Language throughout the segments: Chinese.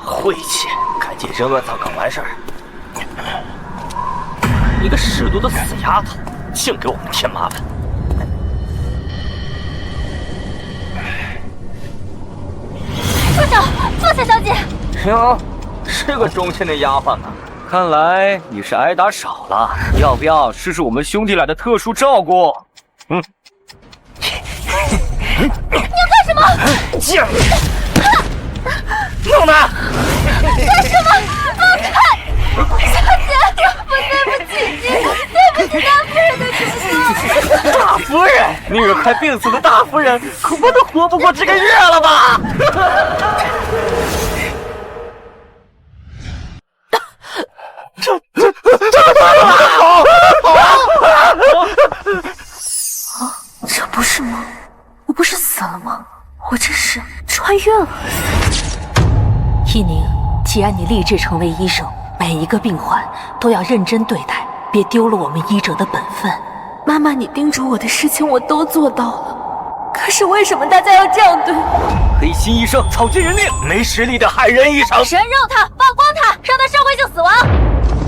晦气，赶紧扔乱葬岗完事儿。你个舐犊的死丫头，净给我们添麻烦！部长，坐下，小姐。哟，是个忠心的丫鬟呢。看来你是挨打少了，要不要试试我们兄弟俩的特殊照顾？嗯。你要干什么？贱人！弄他！干什么？放开！小姐，我对不起你，对不起大夫人的嘱托。大夫人，那个快病死的大夫人，恐怕都活不过这个月了吧？这不是梦，我不是死了吗？我这是穿越了。一宁，既然你立志成为医生，每一个病患都要认真对待，别丢了我们医者的本分。妈妈，你叮嘱我的事情我都做到了，可是为什么大家要这样对我？黑心医生草菅人命，没实力的害人一场。人肉他，曝光他，让他社会性死亡。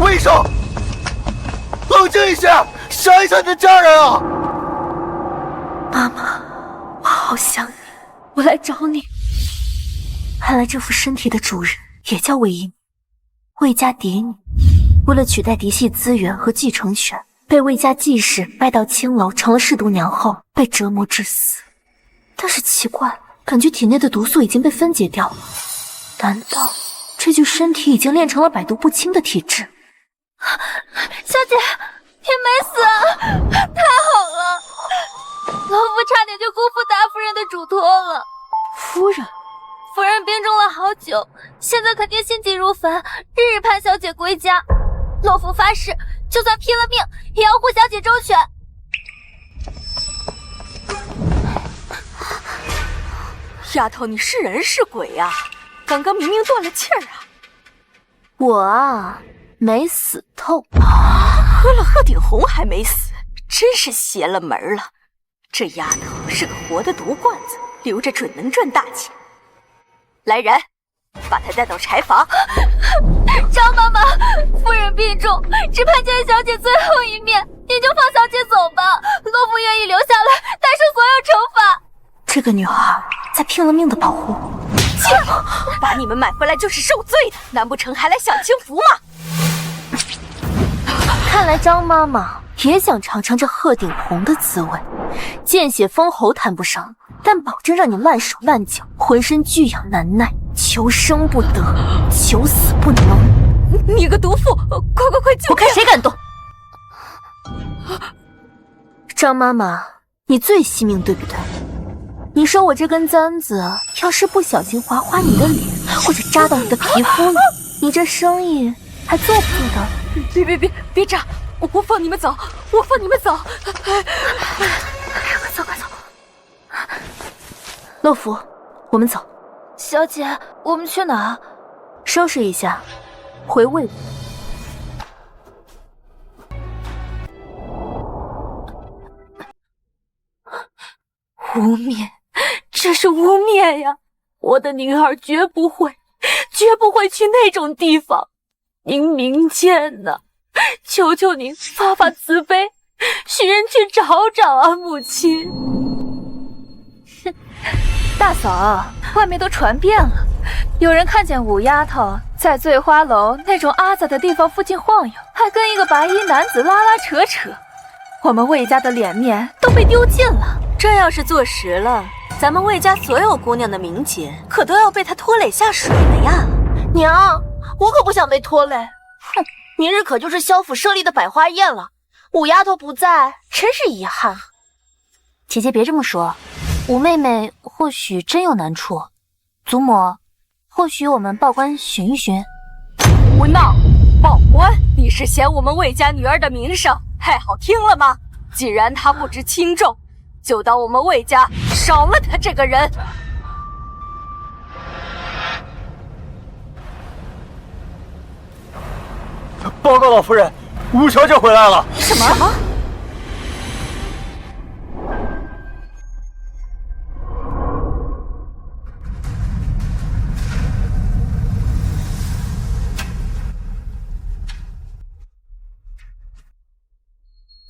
魏医生，冷静一下，想一想你的家人啊！妈妈，我好想你，我来找你。看来这副身体的主人也叫魏一鸣，魏家嫡女，为了取代嫡系资源和继承权，被魏家继室拜到青楼，成了侍毒娘后，被折磨致死。但是奇怪，感觉体内的毒素已经被分解掉了，难道这具身体已经练成了百毒不侵的体质？小姐，你没死啊！太好了！老夫差点就辜负大夫人的嘱托了。夫人病重了好久，现在肯定心急如焚，日日盼小姐归家。老夫发誓，就算拼了命，也要护小姐周全。丫头，你是人是鬼呀？刚刚明明断了气儿啊！我啊，没死透。喝了鹤顶红还没死，真是邪了门了。这丫头是个活的毒罐子，留着准能赚大钱。来人，把她带到柴房。张妈妈，夫人病重，只盼见小姐最后一面，您就放小姐走吧。罗夫愿意留下来，担受所有惩罚。这个女孩在拼了命的保护我。把你们买回来就是受罪的，难不成还来享清福吗？看来张妈妈也想尝尝这鹤顶红的滋味，见血封喉谈不上，但保证让你烂手烂脚，浑身剧痒难耐，求生不得，求死不能。你个毒妇，快救！我看谁敢动！张妈妈，你最惜命对不对？你说我这根簪子要是不小心划花你的脸，或者扎到你的皮肤里，你这生意还做不做得？别扎！我放你们走，快走！洛夫，我们走。小姐，我们去哪？收拾一下，回魏国。污蔑，这是污蔑呀！我的宁儿绝不会去那种地方。您明鉴呐，求求您发发慈悲，许人去找找啊，母亲。大嫂，外面都传遍了，有人看见五丫头在醉花楼那种阿杂的地方附近晃悠，还跟一个白衣男子拉拉扯扯，我们魏家的脸面都被丢尽了。这要是坐实了，咱们魏家所有姑娘的名节可都要被他拖累下水了呀！娘，我可不想被拖累。哼，明日可就是萧府设立的百花宴了，五丫头不在，真是遗憾。姐姐别这么说，五妹妹或许真有难处。祖母，或许我们报官寻一寻。胡闹！报官？你是嫌我们魏家女儿的名声太好听了吗？既然她不知轻重，就当我们魏家少了她这个人。报告老夫人，吴小姐回来了。什么？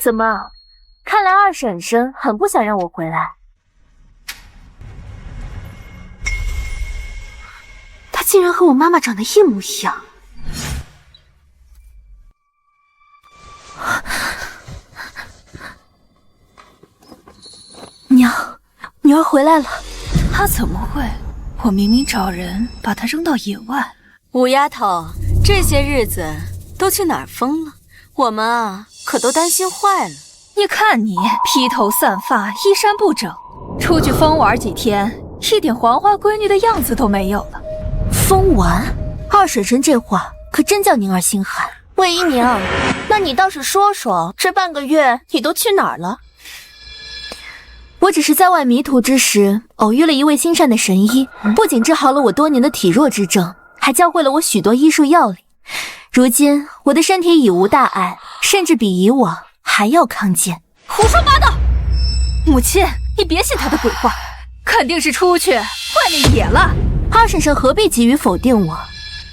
怎么？看来二婶婶很不想让我回来。她竟然和我妈妈长得一模一样。娘，女儿回来了。她怎么会？我明明找人把她扔到野外。五丫头，这些日子都去哪儿疯了？我们啊，可都担心坏了。你看你披头散发，衣衫不整，出去疯玩几天，一点黄花闺女的样子都没有了。疯玩？二婶婶这话可真叫宁儿心寒。魏姨娘，那你倒是说说，这半个月你都去哪儿了？我只是在外迷途之时，偶遇了一位心善的神医，不仅治好了我多年的体弱之症，还教会了我许多医术要领。如今我的身体已无大碍，甚至比以往还要康健。胡说八道！母亲，你别信他的鬼话，肯定是出去外面野了。二婶婶何必急于否定我？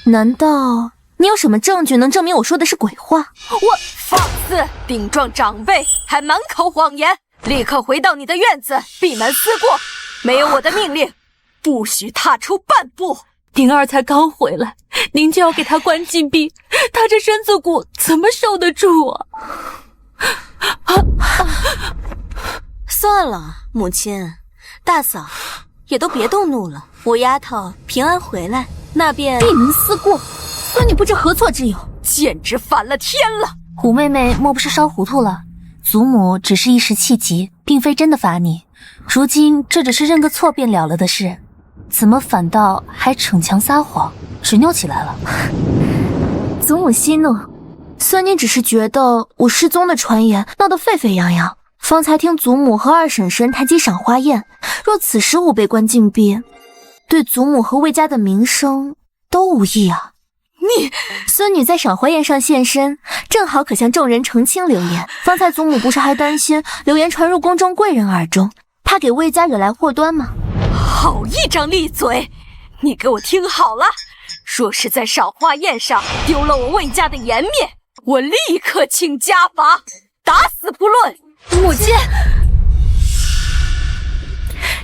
难道你有什么证据能证明我说的是鬼话？我放肆顶撞长辈，还满口谎言！立刻回到你的院子，闭门思过。没有我的命令，不许踏出半步。宁儿才刚回来，您就要给她关禁闭，她这身子骨怎么受得住啊？算了，母亲，大嫂也都别动怒了。五丫头平安回来，那便闭门思过。孙女不知何错之有，简直反了天了。虎妹妹莫不是烧糊涂了？祖母只是一时气急，并非真的罚你。如今这只是认个错便了了的事，怎么反倒还逞强撒谎，执拗起来了？祖母息怒，孙女只是觉得我失踪的传言闹得沸沸扬扬，方才听祖母和二婶婶谈及赏花宴，若此时我被关禁闭，对祖母和魏家的名声都无益啊。你孙女在赏花宴上现身，正好可向众人澄清流言。方才祖母不是还担心流言传入宫中贵人耳中，怕给魏家惹来祸端吗？好一张利嘴！你给我听好了，若是在赏花宴上丢了我魏家的颜面，我立刻请家法，打死不论。母亲，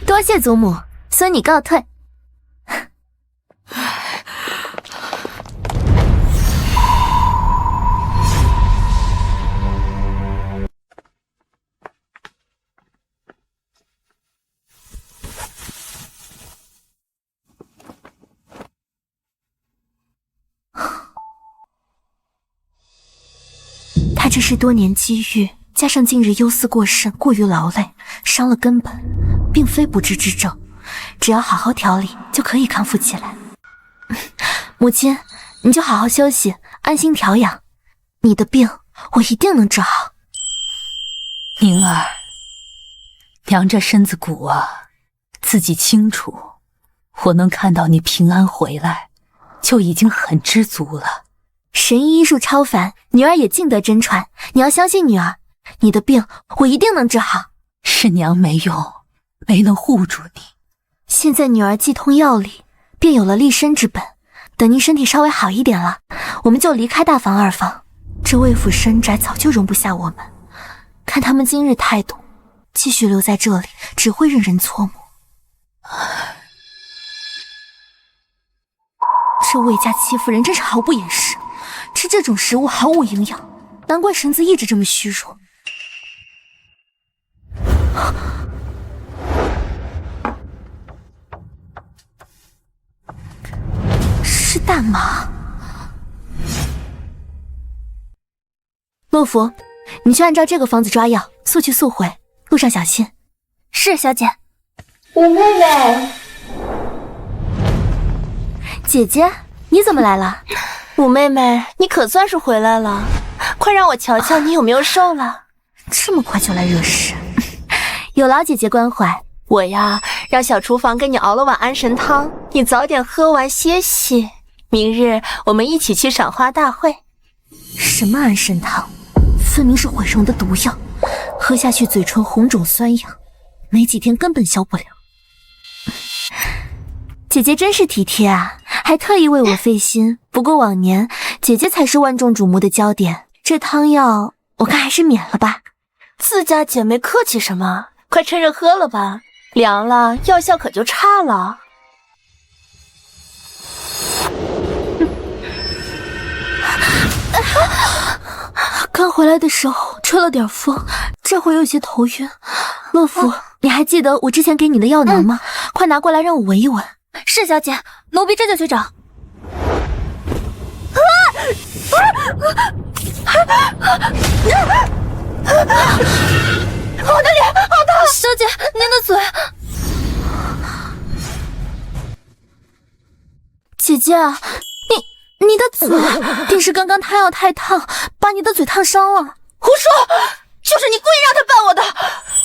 多谢祖母，孙女告退。他这是多年积郁，加上近日忧思过甚，过于劳累，伤了根本，并非不治之症，只要好好调理，就可以康复起来。母亲，你就好好休息，安心调养，你的病我一定能治好。宁儿，娘这身子骨啊，自己清楚，我能看到你平安回来，就已经很知足了。神医医术超凡，女儿也尽得真传。你要相信女儿，你的病我一定能治好。是娘没用，没能护住你。现在女儿既通药理，便有了立身之本。等您身体稍微好一点了，我们就离开大房二房。这魏府深宅早就容不下我们，看他们今日态度，继续留在这里只会任人搓磨。这魏家欺负人真是毫不掩饰，吃这种食物毫无营养，难怪神子一直这么虚弱。是大麻。洛福，你去按照这个方子抓药，速去速回，路上小心。是，小姐。五妹妹，姐姐，你怎么来了？五妹妹，你可算是回来了，快让我瞧瞧你有没有瘦了。这么快就来惹事，有劳姐姐关怀。我呀，让小厨房给你熬了碗安神汤，你早点喝完歇息。明日我们一起去赏花大会。什么安神汤，分明是毁容的毒药，喝下去嘴唇红肿酸痒，没几天根本消不了。姐姐真是体贴啊，还特意为我费心。不过往年姐姐才是万众瞩目的焦点，这汤药我看还是免了吧。自家姐妹客气什么？快趁热喝了吧，凉了药效可就差了。刚回来的时候吹了点风，这会有些头晕。乐福，你还记得我之前给你的药囊吗？快拿过来让我闻一闻。是小姐，奴婢这就去找。我的脸好疼！小姐，您的嘴。姐姐，你的嘴，定是刚刚汤药太烫，把你的嘴烫伤了。胡说，就是你故意让他绊我的。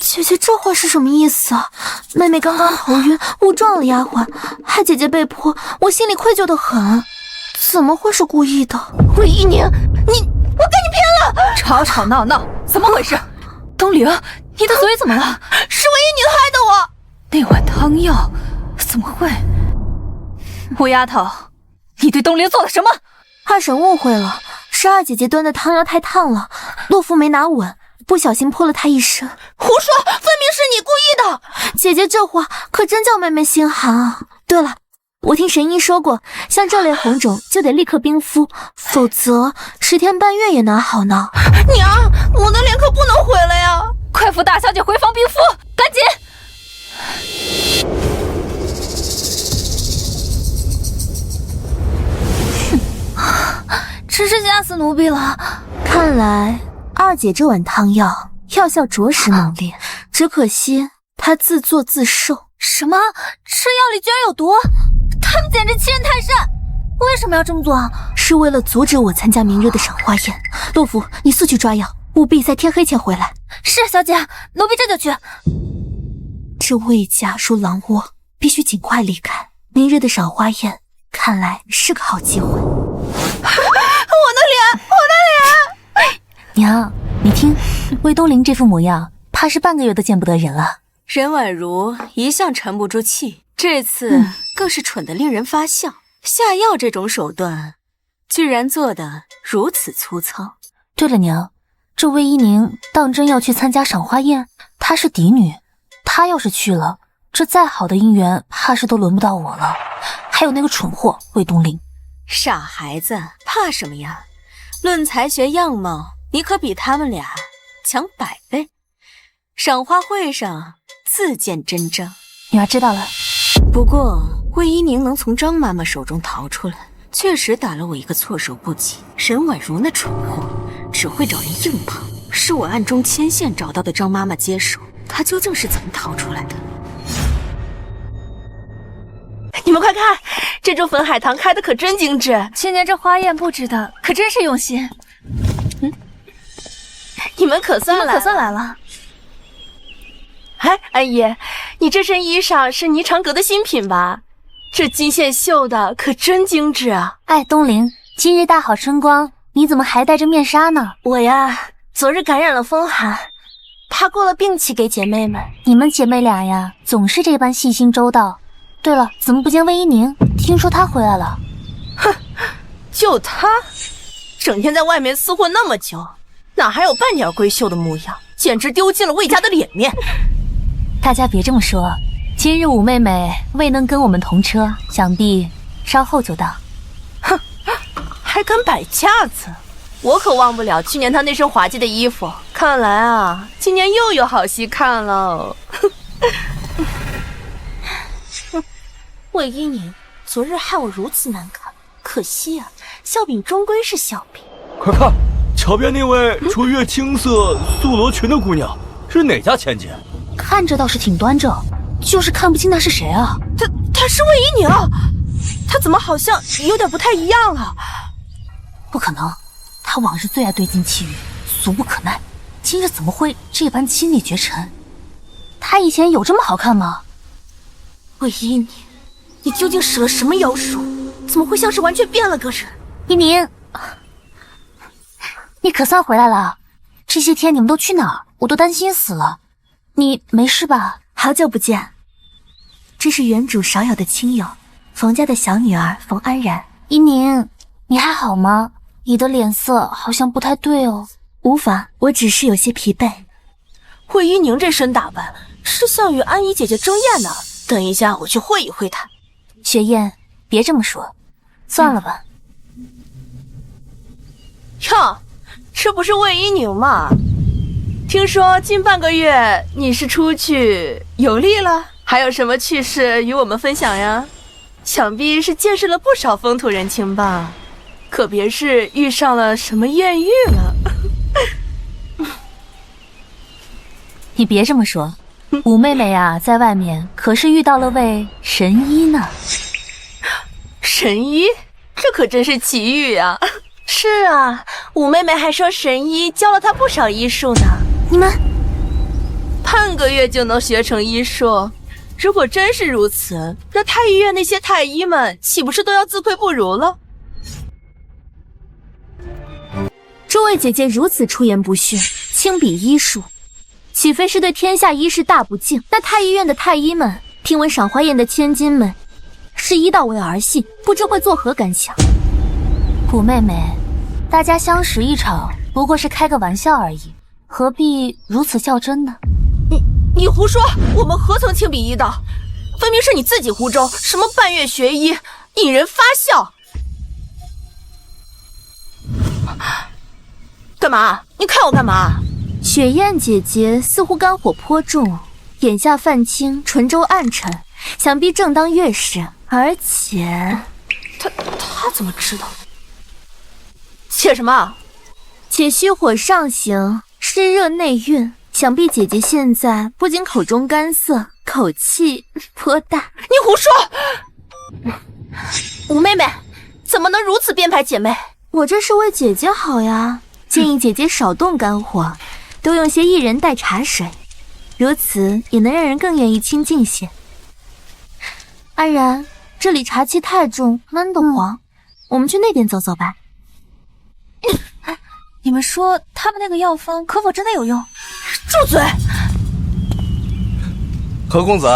姐姐这话是什么意思啊？妹妹刚刚头晕，误撞了丫鬟，害姐姐被泼，我心里愧疚的很。怎么会是故意的？魏一宁，我跟你拼了！吵吵闹闹，怎么回事？东陵，你的嘴怎么了？是魏一宁害的我。那碗汤药怎么会？吴丫头，你对东陵做了什么？二婶误会了，是二姐姐端的汤药太烫了，洛夫没拿稳，不小心泼了她一身。胡说，分明是你故意的！姐姐这话可真叫妹妹心寒啊！对了，我听神医说过，像这类红肿就得立刻冰敷，否则10天半月也难好呢。娘，我的脸可不能毁了呀！快扶大小姐回房冰敷，赶紧！真是吓死奴婢了。看来二姐这碗汤药药效着实猛烈，只可惜她自作自受。什么？吃药里居然有毒？他们简直欺人太甚！为什么要这么做啊？是为了阻止我参加明日的赏花宴。洛夫，你速去抓药，务必在天黑前回来。是，小姐，奴婢这就去。这魏家如狼窝，必须尽快离开。明日的赏花宴看来是个好机会。我的脸！娘，你听，魏东陵这副模样，怕是半个月都见不得人了。任婉如一向沉不住气，这次更是蠢得令人发笑。下药这种手段，居然做得如此粗糙。对了，娘，这魏一宁当真要去参加赏花宴？她是嫡女，她要是去了，这再好的姻缘，怕是都轮不到我了。还有那个蠢货魏东陵，傻孩子，怕什么呀？论才学样貌，你可比他们俩强100倍。赏花会上自见真章。女儿知道了。不过魏一宁能从张妈妈手中逃出来，确实打了我一个措手不及。沈婉如那蠢货，只会找人硬碰，是我暗中牵线找到的张妈妈接手。她究竟是怎么逃出来的？你们快看，这株粉海棠开得可真精致。今年这花宴布置的可真是用心。你们可算来了。哎，安姨，你这身衣裳是霓裳阁的新品吧？这金线绣的可真精致啊！哎，东陵，今日大好春光，你怎么还戴着面纱呢？我呀，昨日感染了风寒，怕过了病期给姐妹们。你们姐妹俩呀，总是这般细心周到。对了，怎么不见魏一宁？听说她回来了。哼，就她，整天在外面厮混那么久，哪还有半点闺秀的模样？简直丢尽了魏家的脸面。大家别这么说，今日五妹妹未能跟我们同车，想必稍后就到。哼，还敢摆架子，我可忘不了去年她那身滑稽的衣服。看来啊，今年又有好戏看喽。魏一宁昨日害我如此难堪，可惜啊，笑柄终归是笑柄。快看，桥边那位穿越青色素罗裙的姑娘是哪家千金？看着倒是挺端正，就是看不清她是谁啊。她是魏一宁，她怎么好像有点不太一样了？不可能，她往日最爱对镜气语，俗不可耐，今日怎么会这般亲力绝尘？她以前有这么好看吗？魏一宁，你究竟使了什么妖术？怎么会像是完全变了个人？一宁，你可算回来了。这些天你们都去哪儿？我都担心死了。你没事吧？好久不见，这是原主少有的亲友，冯家的小女儿冯安然。一宁，你还好吗？你的脸色好像不太对哦。无妨，我只是有些疲惫。惠依宁这身打扮是想与安姨姐姐争艳呢。等一下我去会一会她。雪雁，别这么说，算了吧。哟，这不是魏依宁吗？听说近半个月你是出去游历了，还有什么趣事与我们分享呀？想必是见识了不少风土人情吧？可别是遇上了什么艳遇了。你别这么说，五妹妹啊，在外面可是遇到了位神医呢。神医？这可真是奇遇啊！是啊，五妹妹还说神医教了她不少医术呢。你们半个月就能学成医术？如果真是如此，那太医院那些太医们岂不是都要自愧不如了？诸位姐姐如此出言不逊，轻鄙医术，岂非是对天下医士大不敬？那太医院的太医们，听闻赏花宴的千金们是医道为儿戏，不知会作何感想？五妹妹，大家相识一场，不过是开个玩笑而已，何必如此较真呢？你胡说！我们何曾轻鄙医道？分明是你自己胡诌，什么半月学医，引人发笑。干嘛？你看我干嘛？雪雁姐姐似乎肝火颇重，眼下泛青，唇周暗沉，想必正当月事，而且他怎么知道？且什么？且虚火上行，湿热内蕴，想必姐姐现在不仅口中干涩，口气颇大。你胡说！五妹妹怎么能如此编排姐妹？我这是为姐姐好呀，建议姐姐少动肝火，多用些薏仁代茶水，如此也能让人更愿意亲近些。安然，这里茶气太重，闷得慌，我们去那边走走吧。你们说他们那个药方可否真的有用？住嘴！何公子，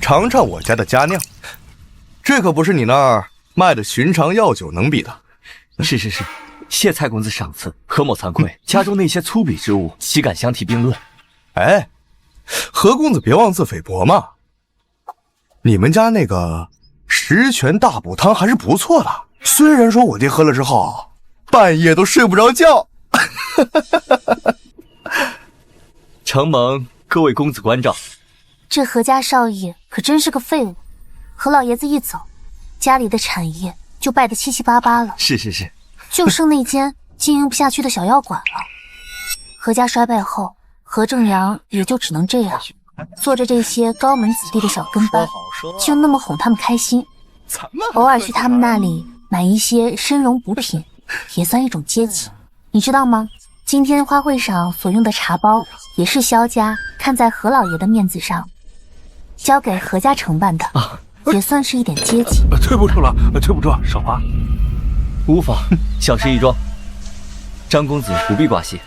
尝尝我家的佳酿，这可不是你那儿卖的寻常药酒能比的。是，谢蔡公子赏赐，何某惭愧，家中那些粗鄙之物，岂敢相提并论？哎，何公子别妄自菲薄嘛。你们家那个十全大补汤还是不错的，虽然说我爹喝了之后半夜都睡不着觉。承蒙各位公子关照。这何家少爷可真是个废物，何老爷子一走，家里的产业就败得七七八八了。是，就剩那间经营不下去的小药馆了。何家衰败后，何正阳也就只能这样，做着这些高门子弟的小跟班，就那么哄他们开心。偶尔去他们那里买一些参茸补品，也算一种接济。你知道吗？今天花会上所用的茶包，也是萧家看在何老爷的面子上，交给何家承办的，也算是一点接济。对不住了，少华。无妨，小事一桩，张公子不必挂心。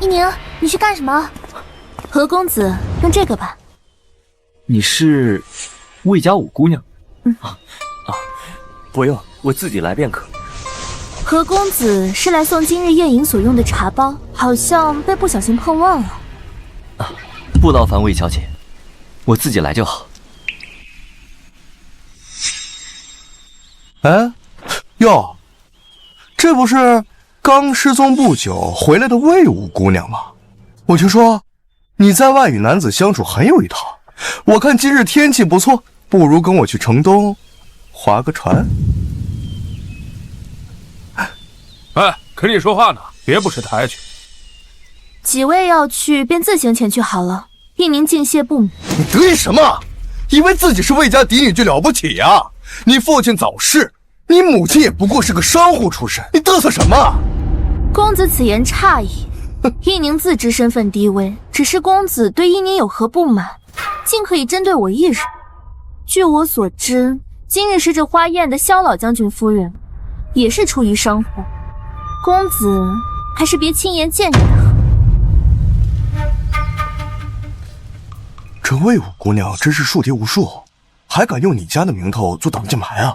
一宁，你去干什么？何公子，用这个吧。你是魏家五姑娘？不用，我自己来便可。何公子是来送今日宴饮所用的茶包，好像被不小心碰忘了。不劳烦魏小姐，我自己来就好。哎，哟，这不是刚失踪不久回来的魏五姑娘吗？我听说你在外与男子相处很有一套，我看今日天气不错，不如跟我去城东划个船。哎，跟你说话呢，别不识抬举。几位要去便自行前去好了，一宁敬谢不敏。你得意什么？以为自己是魏家嫡女就了不起呀？你父亲早逝，你母亲也不过是个商户出身，你嘚瑟什么？公子此言差矣。一宁自知身份低微，只是公子对一宁有何不满，竟可以针对我一人。据我所知，今日是这花宴的萧老将军夫人，也是出于商户。公子还是别轻言见人的好。这魏武姑娘真是树敌无数，还敢用你家的名头做挡箭牌啊！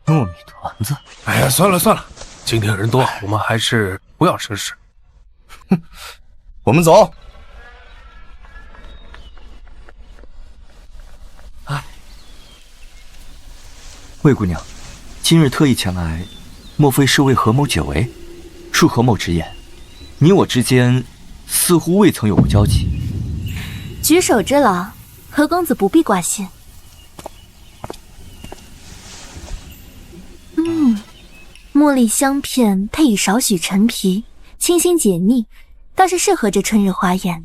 糯米团子。哎呀，算了，今天人多，我们还是不要生事。哼，我们走。魏姑娘，今日特意前来，莫非是为何某解围？恕何某直言，你我之间似乎未曾有过交集。举手之劳，何公子不必挂心。茉莉香片配以少许陈皮，清新解腻，倒是适合这春日花宴。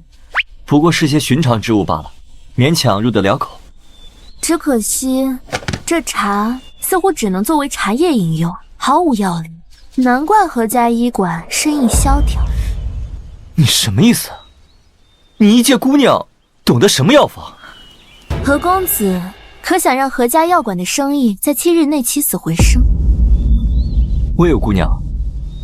不过是些寻常之物罢了，勉强入得了口。只可惜，这茶似乎只能作为茶叶饮用，毫无药理。难怪何家医馆生意萧条。你什么意思？你一介姑娘，懂得什么药方？何公子可想让何家药馆的生意在7日内起死回生？魏有姑娘，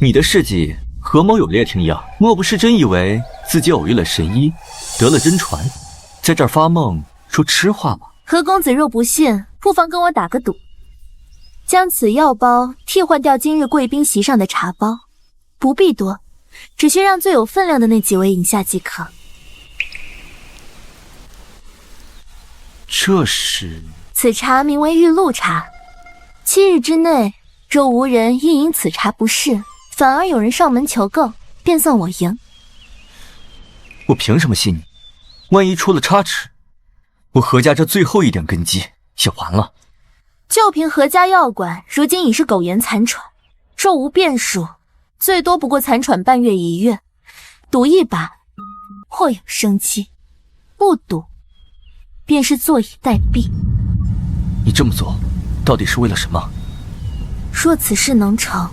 你的事迹何某有略听样，莫不是真以为自己偶遇了神医，得了真传，在这儿发梦说痴话吗？何公子若不信，不妨跟我打个赌，将此药包替换掉今日贵宾席上的茶包，不必多，只需让最有分量的那几位饮下即可。这是……此茶名为玉露茶，7日之内若无人因饮此茶不适，反而有人上门求购，便算我赢。我凭什么信你？万一出了差池，我何家这最后一点根基也完了。就凭何家药馆如今已是苟延残喘，若无变数，最多不过残喘半月1月。赌一把，或有生机；不赌，便是坐以待毙。你这么做，到底是为了什么？若此事能成，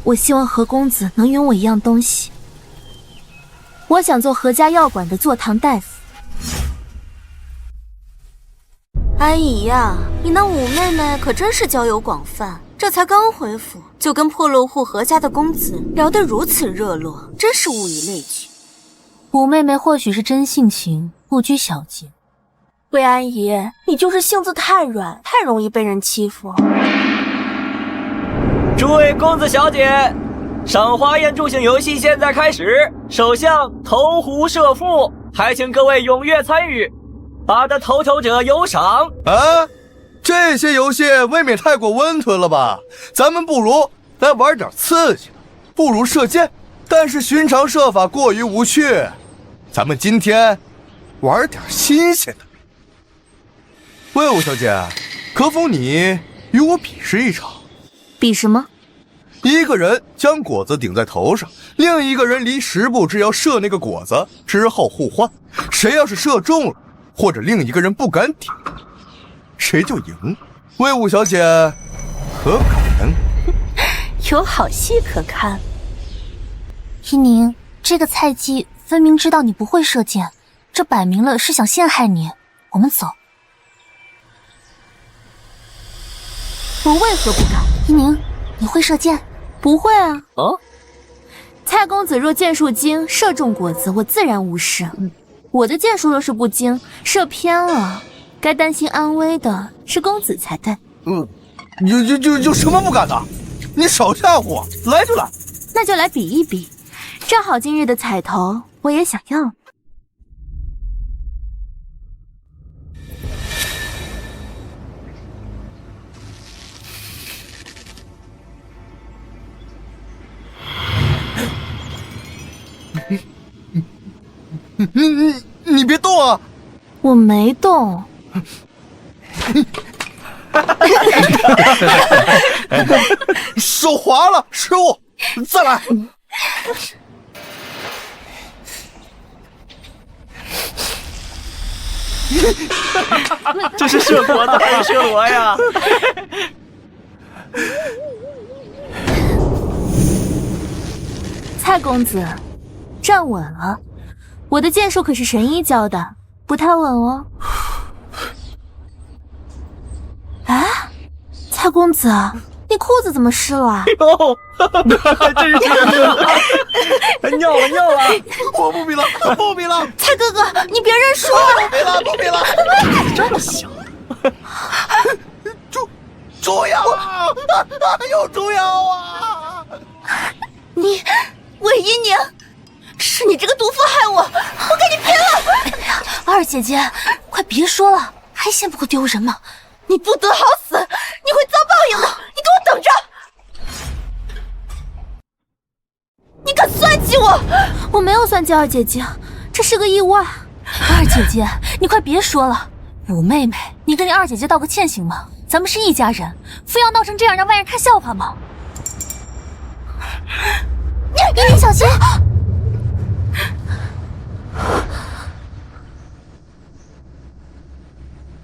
我希望何公子能允我一样东西。我想做何家药馆的坐堂大夫。安姨呀，你那五妹妹可真是交友广泛，这才刚回府，就跟破落户何家的公子聊得如此热络，真是物以类聚。五妹妹或许是真性情，不拘小节。魏安姨，你就是性子太软，太容易被人欺负。诸位公子小姐，赏花宴助兴游戏现在开始，首项投壶射覆，还请各位踊跃参与，拔得头筹者有赏。啊，这些游戏未免太过温吞了吧？咱们不如来玩点刺激，不如射箭，但是寻常射法过于无趣，咱们今天玩点新鲜的。魏武小姐，可否你与我比试一场？比什么？一个人将果子顶在头上，另一个人离10步之遥射那个果子，之后互换。谁要是射中了，或者另一个人不敢顶，谁就赢。魏武小姐，可肯？有好戏可看。依宁，这个菜鸡分明知道你不会射箭，这摆明了是想陷害你。我们走。我为何不敢？依宁，你会射箭？不会啊。哦，蔡公子若箭术精，射中果子，我自然无事。我的箭术若是不精，射偏了，该担心安危的是公子才对。有什么不敢的？你少吓唬我，来就来。那就来比一比，正好今日的彩头我也想要。你别动啊！我没动。手滑了，失误，再来。这是射果子还是射螺呀？蔡公子，站稳了。我的剑术可是神医教的，不太稳哦。哎，蔡公子，你裤子怎么湿了？哟，真是尿了！我不比了，不比了！蔡哥哥，你别认输！不比了！这么小，猪药啊！有猪药啊！魏一宁，是你这个毒妇害我，我跟你拼了！哎呀，二姐姐，快别说了，还嫌不够丢人吗？你不得好死，你会遭报应的！你给我等着！你敢算计我？我没有算计二姐姐，这是个意外。二姐姐，你快别说了，五妹妹，你跟你二姐姐道个歉行吗？咱们是一家人，非要闹成这样让外人看笑话吗？依宁，小心！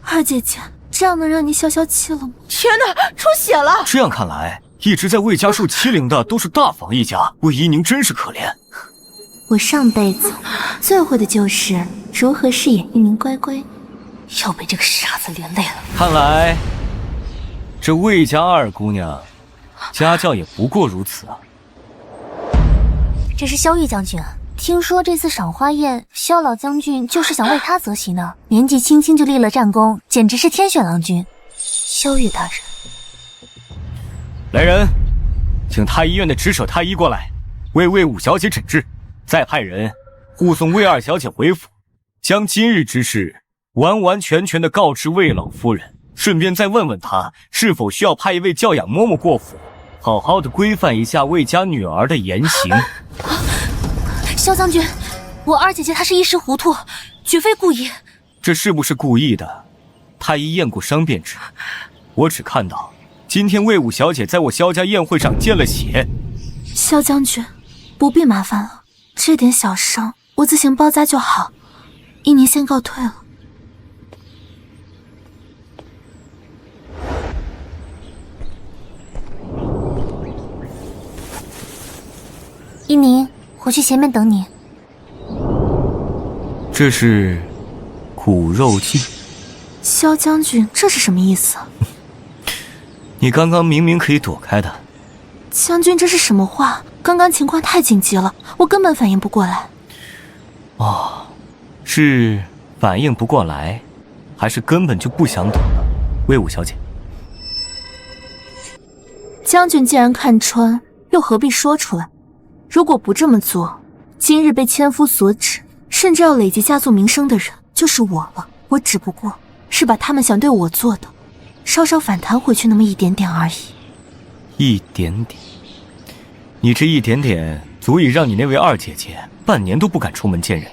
二姐姐，这样能让你消消气了吗？天哪，出血了！这样看来，一直在魏家受欺凌的都是大房一家，魏依宁真是可怜。我上辈子最会的就是如何饰演一名乖乖，又被这个傻子连累了。看来，这魏家二姑娘家教也不过如此啊。这是萧玉将军，听说这次赏花宴，萧老将军就是想为他择席呢。年纪轻轻就立了战功，简直是天选郎君。萧玉大人，来人，请太医院的执手太医过来，为魏五小姐诊治。再派人护送魏二小姐回府，将今日之事完完全全的告知魏老夫人，顺便再问问她是否需要派一位教养嬷嬷过府，好好的规范一下魏家女儿的言行。萧将军，我二姐姐她是一时糊涂，绝非故意。这是不是故意的？太医验过伤便知。我只看到今天魏五小姐在我萧家宴会上见了血。萧将军，不必麻烦了，这点小伤我自行包扎就好。依宁先告退了。依宁，我去前面等你。这是苦肉计。萧将军，这是什么意思？你刚刚明明可以躲开的。将军，这是什么话？刚刚情况太紧急了，我根本反应不过来。哦，是反应不过来，还是根本就不想躲呢？魏武小姐，将军既然看穿，又何必说出来？如果不这么做，今日被千夫所指，甚至要累积家族名声的人就是我了。我只不过是把他们想对我做的稍稍反弹回去那么一点点而已。一点点？你这一点点足以让你那位二姐姐半年都不敢出门见人。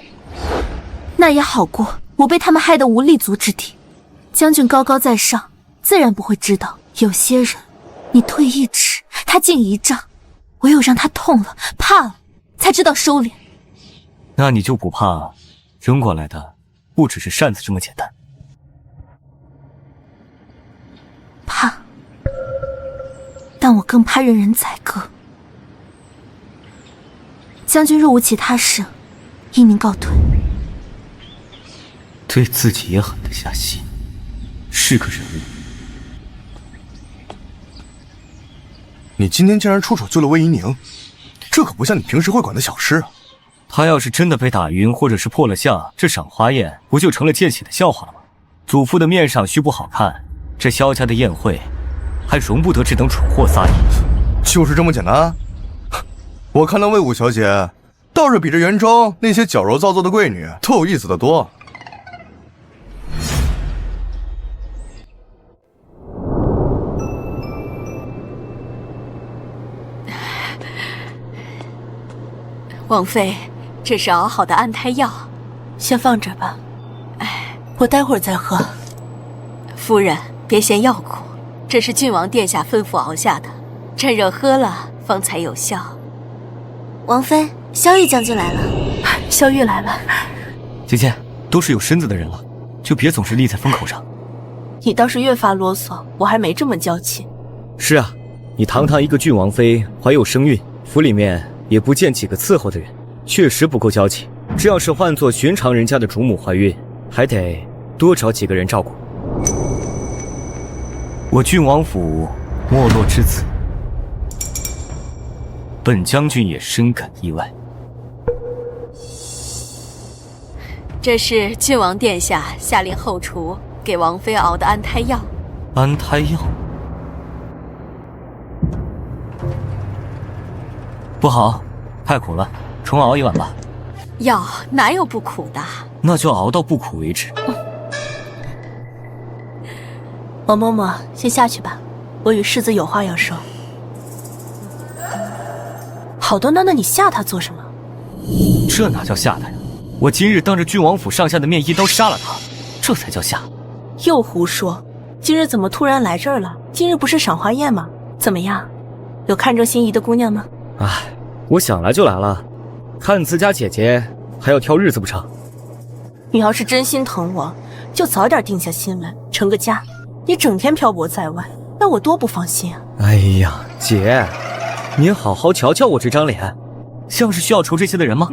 那也好过我被他们害得无立足之地。将军高高在上，自然不会知道有些人，你退一尺，他进一丈，唯有让他痛了怕了，才知道收敛。那你就不怕扔过来的不只是扇子这么简单？怕，但我更怕任人宰割。将军若无其他事，依宁告退。对自己也狠得下心，是个人物。你今天竟然出手救了魏一宁，这可不像你平时会管的小事啊！他要是真的被打晕，或者是破了相，这赏花宴不就成了见血的笑话了吗？祖父的面上须不好看，这萧家的宴会还容不得这等蠢货撒野。就是这么简单？我看那魏武小姐倒是比这园中那些矫揉造作的贵女都有意思的多。王妃，这是熬好的安胎药，先放这儿吧。我待会儿再喝。夫人别嫌药苦，这是郡王殿下吩咐熬下的，趁热喝了方才有效。王妃，萧玉将军来了。萧玉来了。姐姐，都是有身子的人了，就别总是立在风口上。你倒是越发啰嗦，我还没这么娇气。是啊，你堂堂一个郡王妃，怀有身孕，府里面也不见几个伺候的人，确实不够娇气。这要是换做寻常人家的主母怀孕，还得多找几个人照顾。我郡王府没落至此，本将军也深感意外。这是郡王殿下下令后厨给王妃熬的安胎药。安胎药？不好，太苦了，重熬一碗吧。药哪有不苦的？那就熬到不苦为止。王嬷嬷，先下去吧，我与世子有话要说。好端端的，你吓他做什么？这哪叫吓他呀？我今日当着郡王府上下的面一刀杀了他，这才叫吓。又胡说！今日怎么突然来这儿了？今日不是赏花宴吗？怎么样，有看中心仪的姑娘吗？哎，我想来就来了，看自家姐姐还要挑日子不成？你要是真心疼我，就早点定下心来，成个家。你整天漂泊在外，那我多不放心啊！哎呀，姐，你好好瞧瞧我这张脸，像是需要愁这些的人吗？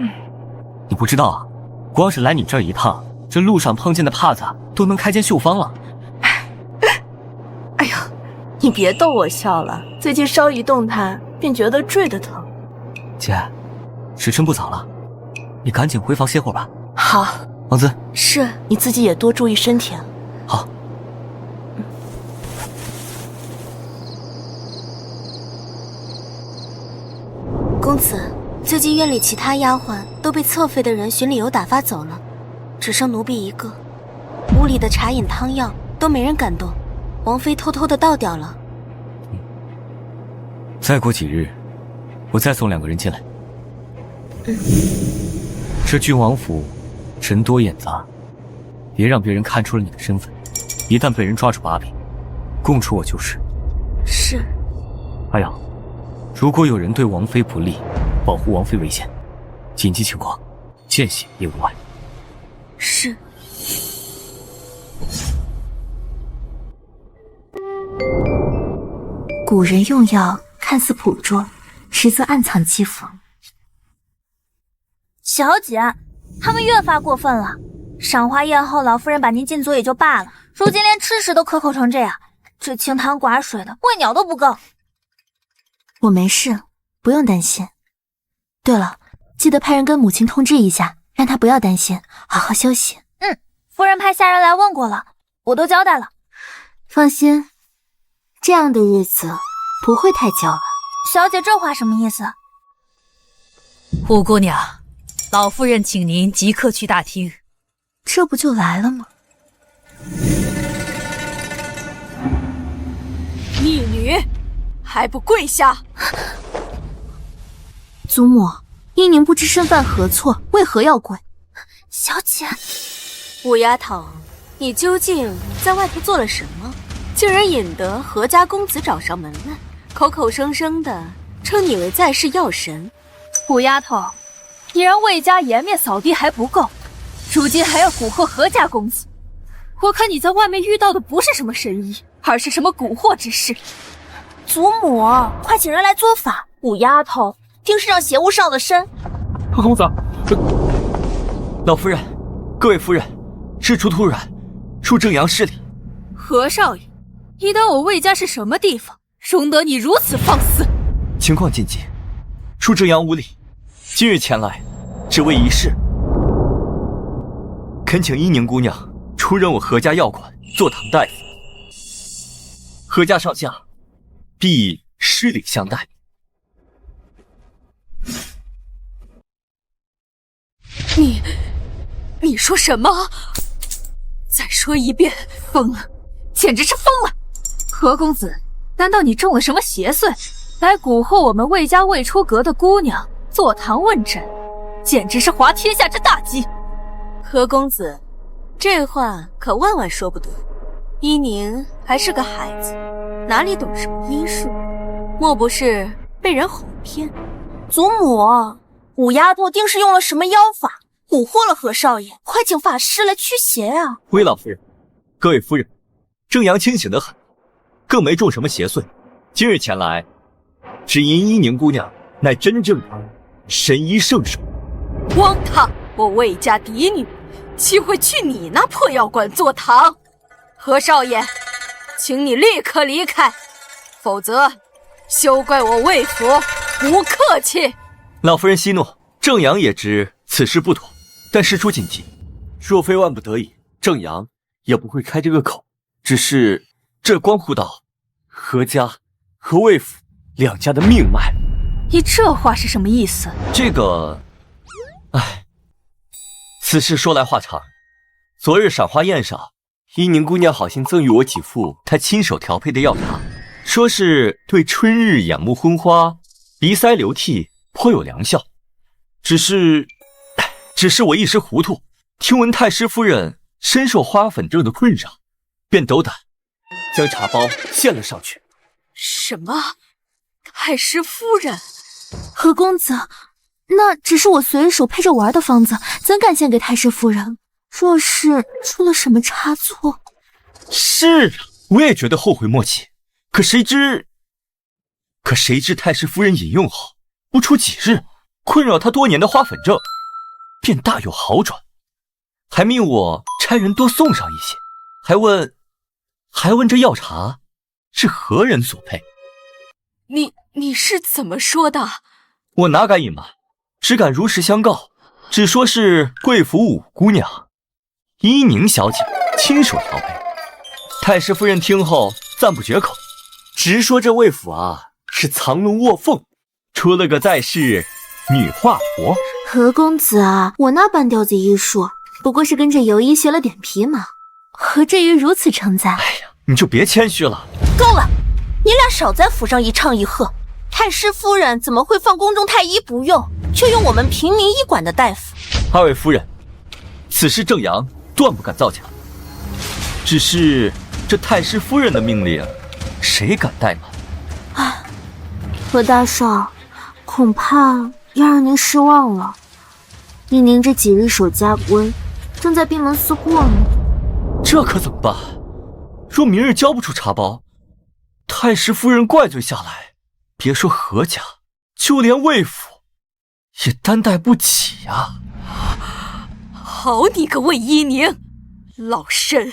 你不知道啊，光是来你这儿一趟，这路上碰见的帕子都能开间绣坊了。哎呀，你别逗我笑了，最近稍一动弹便觉得坠得疼。姐，时辰不早了，你赶紧回房歇会儿吧。好，王子，是你自己也多注意身体啊。好。公子，最近院里其他丫鬟都被侧妃的人寻理由打发走了，只剩奴婢一个。屋里的茶饮汤药都没人敢动，王妃偷偷的倒掉了。再过几日，我再送2个人进来。这郡王府人多眼杂，别让别人看出了你的身份，一旦被人抓住把柄，供出我就是。是。还有，如果有人对王妃不利，保护王妃为先，紧急情况见血也无碍。是。古人用药看似朴拙，实则暗藏讥讽。小姐，他们越发过分了。赏花宴后，老夫人把您禁足也就罢了，如今连吃食都可口成这样，这清汤寡水的，喂鸟都不够。我没事，不用担心。对了，记得派人跟母亲通知一下，让她不要担心，好好休息。夫人派下人来问过了，我都交代了。放心，这样的日子不会太久了。小姐，这话什么意思？虎姑娘，老夫人请您即刻去大厅。这不就来了吗？逆女，还不跪下！祖母，依宁不知身犯何错，为何要跪？小姐，五丫头，你究竟在外头做了什么？竟然引得何家公子找上门来，口口声声的称你为在世药神。五丫头，你让魏家颜面扫地还不够，如今还要蛊惑何家公子。我看你在外面遇到的不是什么神医，而是什么蛊惑之事。祖母，快请人来做法。五丫头定是让邪物上了身。何公子，老夫人，各位夫人，事出突然，恕正阳失礼。何少爷，你当我魏家是什么地方，容得你如此放肆？情况紧急，恕正阳无礼。今日前来，只为一事，恳请依宁姑娘出任我何家药馆坐堂大夫，何家上下必以施礼相待。你说什么？再说一遍！疯了，简直是疯了！何公子，难道你中了什么邪祟，来蛊惑我们魏家未出阁的姑娘坐堂问诊，简直是滑天下之大稽！何公子，这话可万万说不得。依宁还是个孩子，哪里懂什么医术？莫不是被人哄骗？祖母，五丫头定是用了什么妖法，蛊惑了何少爷，快请法师来驱邪啊！回老夫人，各位夫人，正阳清醒得很，更没中什么邪祟。今日前来，只因依宁姑娘乃真正的神医圣手。荒唐！我魏家嫡女，岂会去你那破药馆坐堂？何少爷，请你立刻离开，否则休怪我魏府不客气。老夫人息怒，正阳也知此事不妥，但事出紧急，若非万不得已，正阳也不会开这个口。只是这关乎到何家和魏府两家的命脉。你这话是什么意思？这个，此事说来话长。昨日赏花宴上，伊宁姑娘好心赠予我几副她亲手调配的药茶，说是对春日眼目昏花、鼻塞流涕颇有良效。只是我一时糊涂，听闻太师夫人深受花粉症的困扰，便斗胆将茶包献了上去。什么？太师夫人？何公子，那只是我随手配着玩的方子，怎敢献给太师夫人？若是出了什么差错……是啊，我也觉得后悔莫及。可谁知太师夫人饮用后，不出几日，困扰她多年的花粉症便大有好转，还命我差人多送上一些，还问这药茶是何人所配。你是怎么说的？我哪敢隐瞒，只敢如实相告，只说是贵府五姑娘伊宁小姐亲手调配。太师夫人听后赞不绝口，直说这魏府是藏龙卧凤，出了个在世女画婆。何公子我那半吊子医术不过是跟着尤医学了点皮毛，何至于如此称赞？你就别谦虚了。够了，你俩少在府上一唱一和。太师夫人怎么会放宫中太医不用，却用我们平民医馆的大夫？二位夫人，此事正阳断不敢造假，只是这太师夫人的命令，谁敢怠慢？何大少，恐怕要让您失望了。依您这几日守家规，正在闭门思过呢。这可怎么办？若明日交不出茶包，太师夫人怪罪下来，别说何家，就连魏府也担待不起呀！好你个魏依宁，老身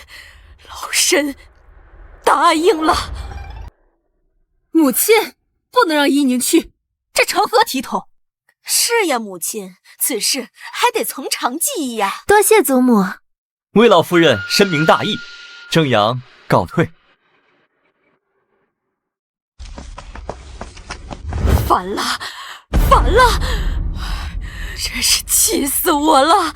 答应了。母亲，不能让依宁去，这成何体统？是呀，母亲，此事还得从长计议呀。多谢祖母。魏老夫人深明大义，正阳告退。烦了，真是气死我了！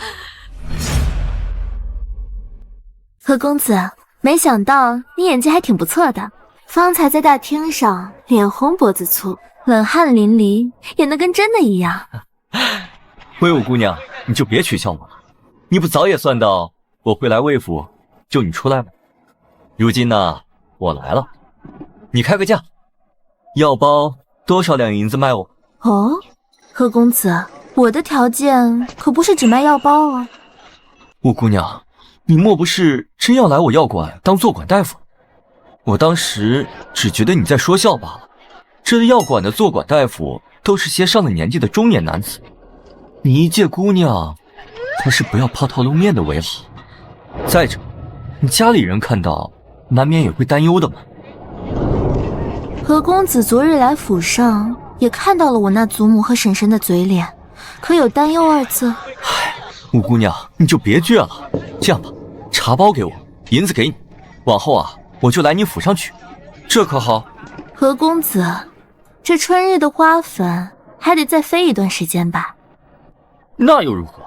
何公子，没想到你演技还挺不错的，方才在大厅上脸红脖子粗，冷汗淋漓，演得跟真的一样。魏武姑娘，你就别取笑我了，你不早也算到我会来魏府救你出来吗？如今呢，我来了，你开个价，药包多少两银子卖我？哦，何公子，我的条件可不是只卖药包啊。武姑娘，你莫不是真要来我药馆当坐馆大夫？我当时只觉得你在说笑罢了。这药馆的坐馆大夫都是些上了年纪的中年男子，你一介姑娘，还是不要抛头露面的为好。再者，你家里人看到，难免也会担忧的嘛。何公子昨日来府上，也看到了我那祖母和婶婶的嘴脸，可有担忧二字？武姑娘，你就别倔了。这样吧，茶包给我，银子给你，往后我就来你府上取，这可好？何公子，这春日的花粉还得再飞一段时间吧？那又如何？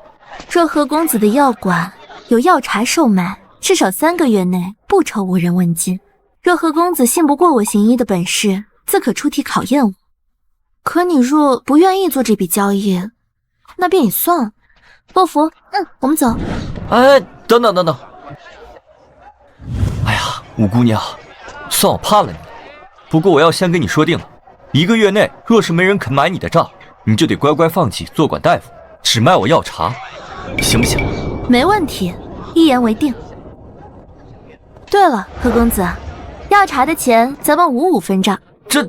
若何公子的药馆有药茶售卖，至少3个月内不愁无人问津。若何公子信不过我行医的本事，自可出题考验我。可你若不愿意做这笔交易，那便也算了。洛福，我们走。等等。哎呀，武姑娘，算我怕了你。不过我要先跟你说定了，1个月内若是没人肯买你的账，你就得乖乖放弃坐馆大夫，只卖我药茶，行不行？没问题，一言为定。对了，何公子，药茶的钱咱们5-5分账。这，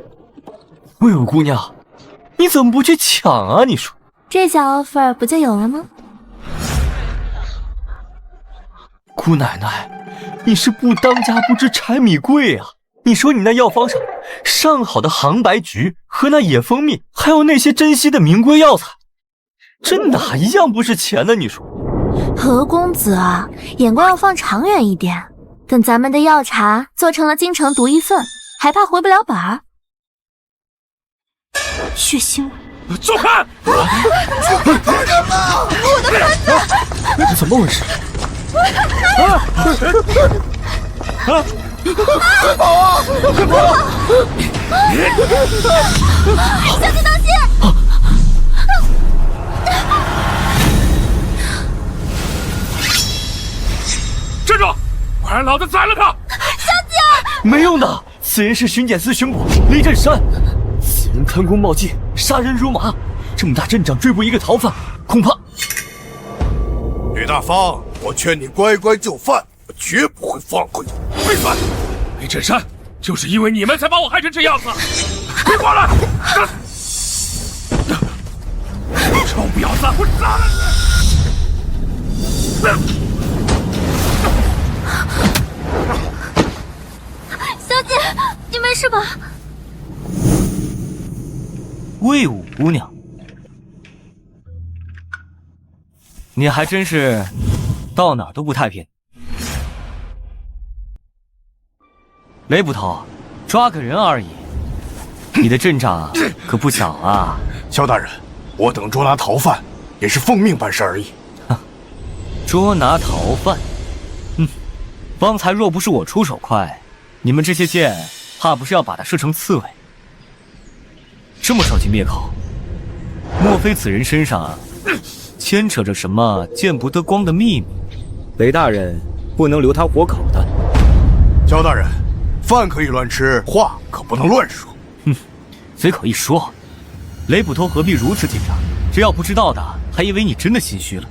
魏武姑娘，你怎么不去抢啊？你说这小 offer 不就有了吗？姑奶奶，你是不当家不知柴米贵啊！你说你那药方上好的杭白菊和那野蜂蜜，还有那些珍稀的名贵药材，这哪一样不是钱呢？你说，何公子眼光要放长远一点，等咱们的药茶做成了京城独一份，还怕回不了本儿？血腥味。走开！我的盆子！怎么回事？跑啊！快跑！小姐当心！站住！快让老子宰了他！小姐，没用的，此人是巡检司巡捕雷震山，此人贪功冒进，杀人如麻。这么大阵仗追捕一个逃犯，恐怕……吕大方，我劝你乖乖就范，我绝不会放过你。闭嘴！雷震山，就是因为你们才把我害成这样子！别过来！臭婊子，我杀了你！小姐，你没事吧？魏武姑娘，你还真是到哪儿都不太平。雷捕头，抓个人而已，你的阵仗可不小啊！萧大人，我等捉拿逃犯也是奉命办事而已。捉拿逃犯，方才若不是我出手快，你们这些箭怕不是要把他射成刺猬。这么少见灭口，莫非此人身上牵扯着什么见不得光的秘密？雷大人不能留他活口的。萧大人，饭可以乱吃，话可不能乱说。随口一说，雷捕头何必如此紧张？只要不知道的，还以为你真的心虚了。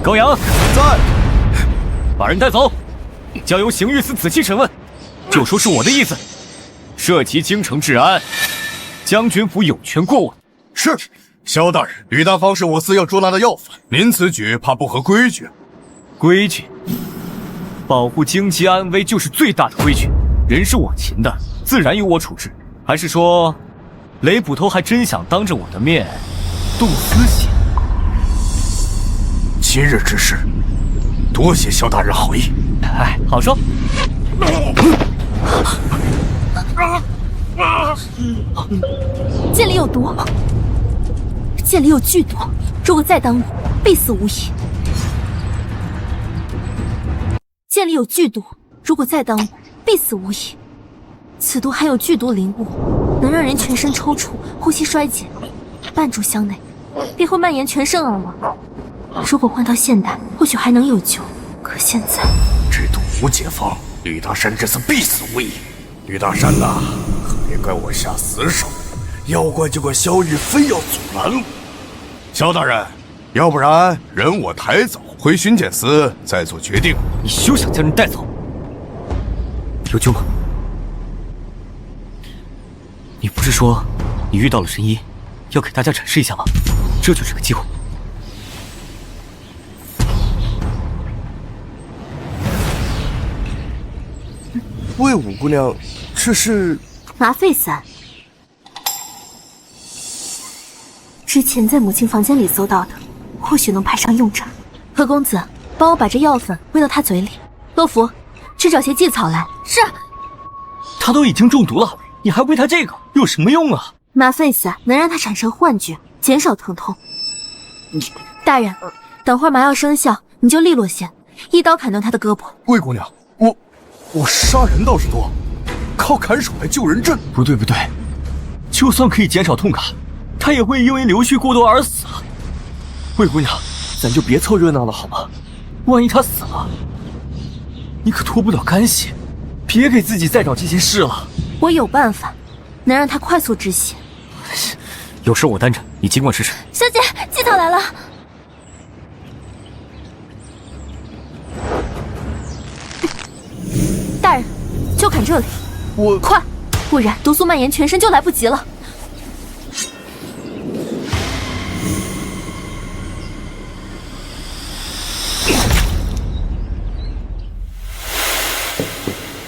高阳在，把人带走，交由刑狱司仔细审问，就说是我的意思，涉及京城治安，将军府有权过问。是，萧大人，吕大方是我司要捉拿的要犯，您此举怕不合规矩。规矩，保护经济安危就是最大的规矩。人是我擒的，自然由我处置。还是说，雷捕头还真想当着我的面动私刑？今日之事，多谢萧大人好意。哎，好说。剑里有毒，剑里有剧毒，如果再耽误，必死无疑。剑里有剧毒，如果再耽误，必死无疑。此毒含有剧毒灵物，能让人全身抽搐、呼吸衰竭，半炷香内便会蔓延全身而亡。如果换到现代，或许还能有救，可现在这毒无解方，吕大山这次必死无疑。吕大山呐，可别怪我下死手，要怪就怪萧玉非要阻拦我。萧大人，要不然人我抬走回巡检司再做决定。你休想将人带走。有救吗？你不是说你遇到了神医，要给大家展示一下吗？这就是个机会。魏武姑娘，这是麻沸散，之前在母亲房间里搜到的，或许能派上用场。何公子，帮我把这药粉喂到他嘴里。洛福，去找些荠草来。是。他都已经中毒了，你还喂他这个，有什么用啊？麻沸散能让他产生幻觉，减少疼痛。大人，等会儿麻药生效，你就利落些，一刀砍断他的胳膊。魏姑娘，我杀人倒是多，靠砍手来救人真……不对，就算可以减少痛感，他也会因为流血过多而死。魏姑娘，咱就别凑热闹了好吗？万一他死了，你可脱不了干系。别给自己再找这些事了。我有办法，能让他快速止血。有事我担着，你尽管试试。小姐，荠草来了。大人，就砍这里。我快，不然毒素蔓延全身就来不及了。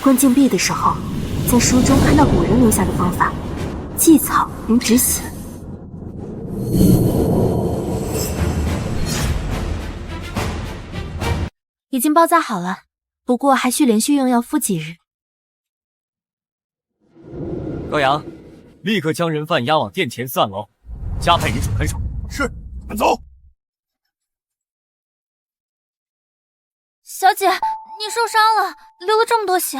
关禁闭的时候，在书中看到古人留下的方法，荠草能止血。已经包扎好了，不过还需连续用药敷几日。高阳，立刻将人犯押往殿前4暗牢，加派人手看守。是，我们走。小姐，你受伤了，流了这么多血。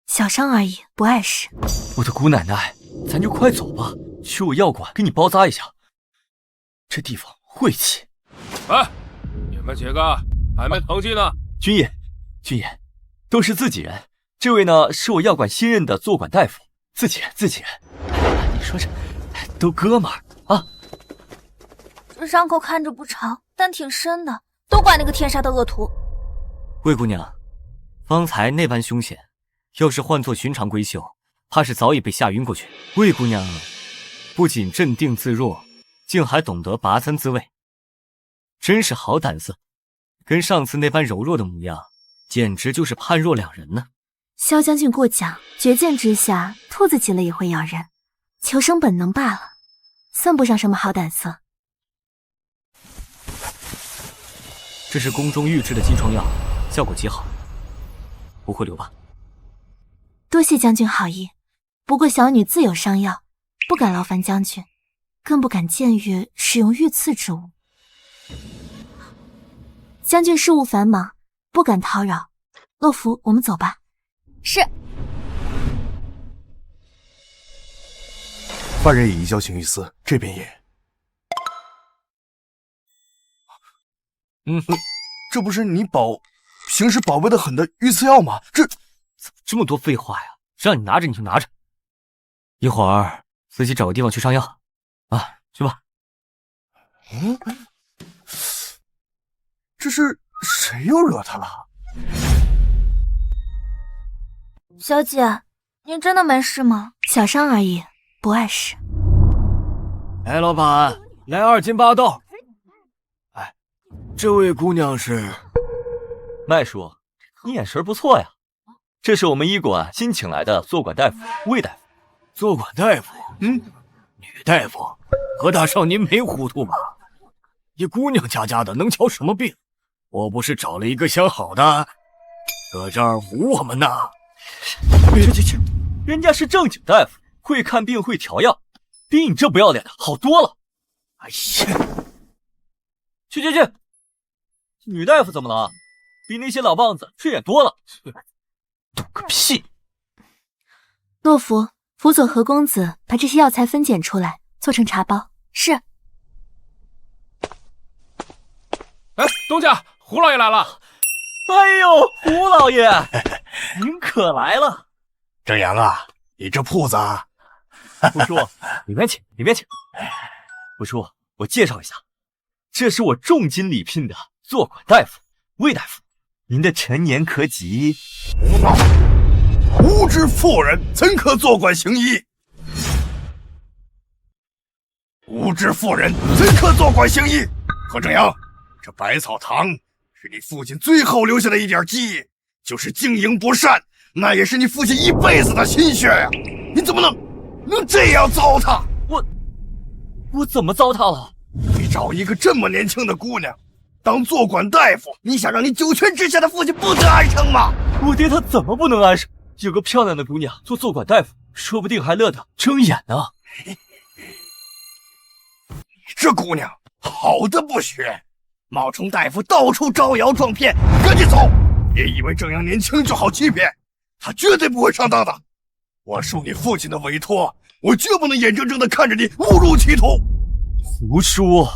小伤而已，不碍事。我的姑奶奶，咱就快走吧，去我药馆给你包扎一下。这地方晦气。哎，你们几个还没腾气呢？军爷，军爷，都是自己人。这位呢，是我药馆新任的坐馆大夫。自己人，自己人。你说这都哥们儿啊！这伤口看着不长，但挺深的，都怪那个天杀的恶徒。魏姑娘，方才那般凶险，要是换作寻常闺秀，怕是早已被吓晕过去。魏姑娘不仅镇定自若，竟还懂得拔参自卫，真是好胆色，跟上次那般柔弱的模样，简直就是判若两人呢。萧将军过奖，绝剑之下，兔子急了也会咬人，求生本能罢了，算不上什么好胆色。这是宫中预制的金疮药，效果极好，不会留吧？多谢将军好意，不过小女自有伤药，不敢劳烦将军，更不敢僭越使用御赐之物。将军事务繁忙，不敢叨扰。洛夫，我们走吧。是。犯人已移交刑狱司，这边也。这不是你平时宝贝的很的御赐药吗？怎么这么多废话呀？让你拿着你就拿着，一会儿自己找个地方去上药啊，去吧。这是谁又惹他了？小姐，你真的没事吗？小伤而已，不碍事。哎，老板，来2斤8豆。哎，这位姑娘是？麦叔，你眼神不错呀。这是我们医馆新请来的坐馆大夫魏大夫。坐馆大夫？女大夫，何大少您没糊涂吧？一姑娘家的能瞧什么病？我不是找了一个相好的，搁这儿唬我们呢？去，人家是正经大夫，会看病会调药，比你这不要脸的好多了。哎呀，去，女大夫怎么了？比那些老棒子顺眼多了。懂个屁！洛夫，辅佐何公子把这些药材分拣出来，做成茶包。是。哎，东家，胡老爷来了。哎呦，胡老爷，您可来了。郑阳啊，你这铺子……不叔，里面请。不叔，我介绍一下，这是我重金礼聘的坐馆大夫魏大夫，您的陈年科级。胡闹！无知妇人怎可坐馆行医？无知妇人怎可坐馆行医？何正阳，这百草堂是你父亲最后留下的一点记忆，就是经营不善，那也是你父亲一辈子的心血呀！你怎么能这样糟蹋？我怎么糟蹋了？你找一个这么年轻的姑娘当坐馆大夫，你想让你九泉之下的父亲不得安生吗？我爹他怎么不能安生？有个漂亮的姑娘做坐馆大夫，说不定还乐得睁眼呢。你这姑娘好的不学，冒充大夫到处招摇撞骗，赶紧走！别以为正阳年轻就好欺骗，他绝对不会上当的。我受你父亲的委托，我绝不能眼睁睁地看着你误入歧途。胡说！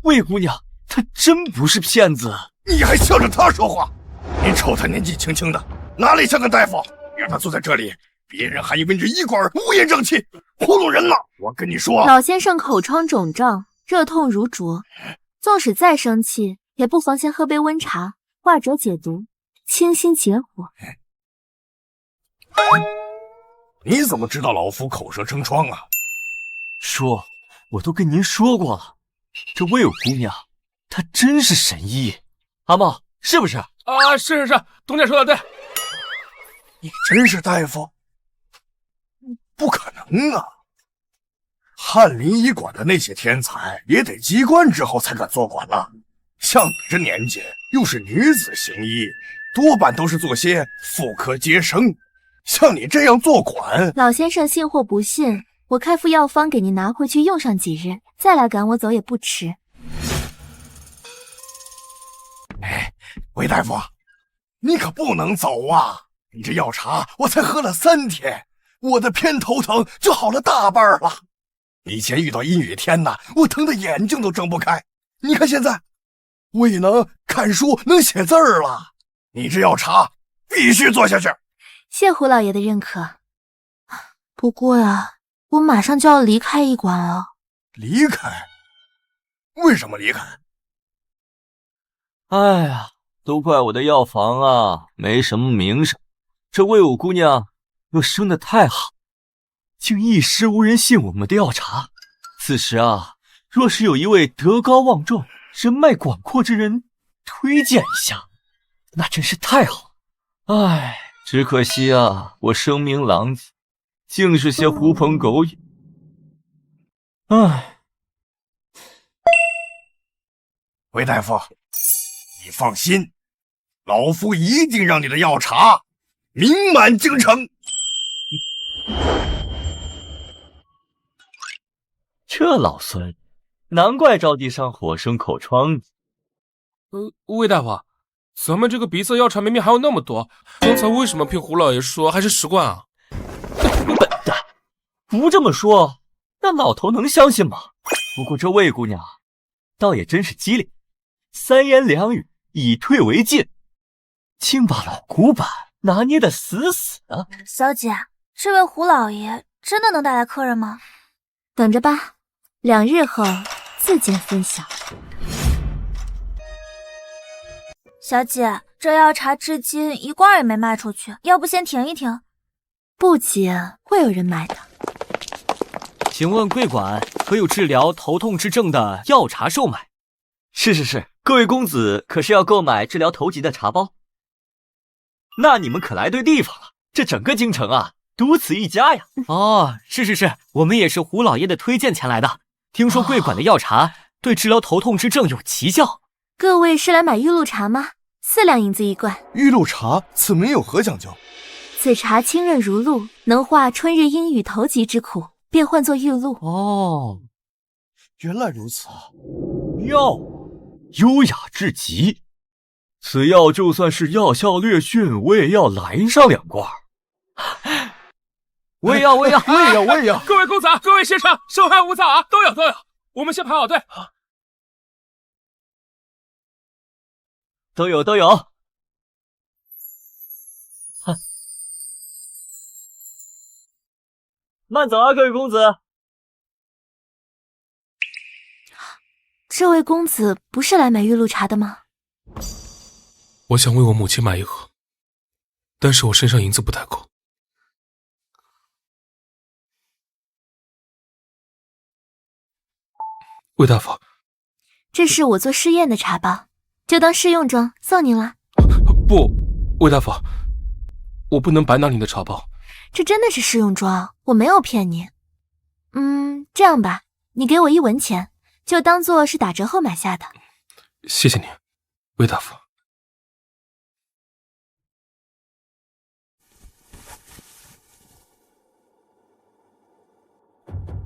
魏姑娘她真不是骗子。你还向着他说话？你瞅他年纪轻轻的，哪里像个大夫？让他坐在这里，别人还以为这医馆乌烟瘴气，糊弄人呢。我跟你说，老先生口疮肿胀，热痛如灼，纵使再生气，也不妨先喝杯温茶，化浊解毒，清心解火。你怎么知道老夫口舌生疮啊？叔，我都跟您说过了，这魏有姑娘她真是神医。阿茂，是不是？啊，是，东家说的对。你真是大夫？不可能啊！翰林医馆的那些天才也得及冠之后才敢做馆了。像你这年纪，又是女子行医，多半都是做些妇科接生。像你这样做管，老先生信或不信，我开副药方给您拿回去用上几日，再来赶我走也不迟。哎，韦大夫，你可不能走啊！你这药茶我才喝了3天，我的偏头疼就好了大半了。以前遇到阴雨天呐，我疼得眼睛都睁不开。你看现在，我也能看书，能写字儿了。你这药茶必须做下去。谢胡老爷的认可。不过呀，我马上就要离开医馆了。离开？为什么离开？哎呀，都怪我的药房啊，没什么名声。这魏武姑娘又生得太好，竟一时无人信我们的药茶。此时啊，若是有一位德高望重、人脉广阔之人推荐一下，那真是太好了。哎，只可惜啊，我声名狼藉，竟是些狐朋狗友。哎，韦大夫，你放心，老夫一定让你的药茶名满京城。这老孙，难怪招地上火生口疮。魏大夫，咱们这个鼻塞药茶明明还有那么多，刚才为什么骗胡老爷说还是10罐啊？笨蛋，不这么说，那老头能相信吗？不过这魏姑娘倒也真是机灵，3言2语以退为进，竟把老古板拿捏得死死的。小姐，这位胡老爷真的能带来客人吗？等着吧，2日后自见分晓。小姐，这药茶至今1罐也没卖出去，要不先停一停？不急，会有人买的。请问贵馆可有治疗头痛之症的药茶售买？是，各位公子可是要购买治疗头疾的茶包？那你们可来对地方了，这整个京城啊，独此一家呀。哦，是，我们也是胡老爷的推荐前来的。听说贵馆的药茶对治疗头痛之症有奇效。各位是来买玉露茶吗？4两银子1罐。玉露茶，此名有何讲究？此茶清润如露，能化春日阴雨头疾之苦，便唤作玉露。哦，原来如此。药优雅至极，此药就算是药效略逊，我也要来上2罐。我也要。各位公子，各位先生，生寒无燥啊，都有。我们先排好队。都有。慢走啊，各位公子。这位公子不是来买玉露茶的吗？我想为我母亲买1盒，但是我身上银子不太够。魏大夫，这是我做试验的茶包，就当试用装，送您了。不，魏大夫，我不能白拿你的茶包。这真的是试用装，我没有骗你。这样吧，你给我1文钱，就当做是打折后买下的。谢谢你，魏大夫。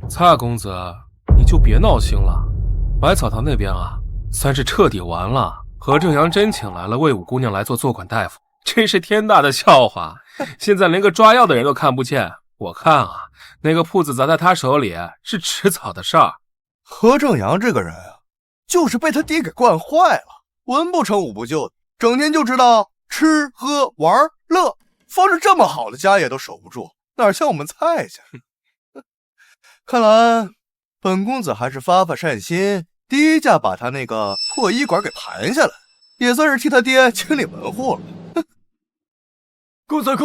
蔡公子，你就别闹心了。百草堂那边啊，算是彻底完了。何正阳真请来了魏武姑娘来做坐馆大夫，真是天大的笑话。现在连个抓药的人都看不见，我看啊，那个铺子砸在他手里是迟早的事儿。何正阳这个人啊，就是被他爹给惯坏了，文不成武不就的，整天就知道吃喝玩乐，方是这么好的家业都守不住，哪像我们蔡家。看来本公子还是发善心，低价把他那个破医馆给盘下来，也算是替他爹清理门户了。公子，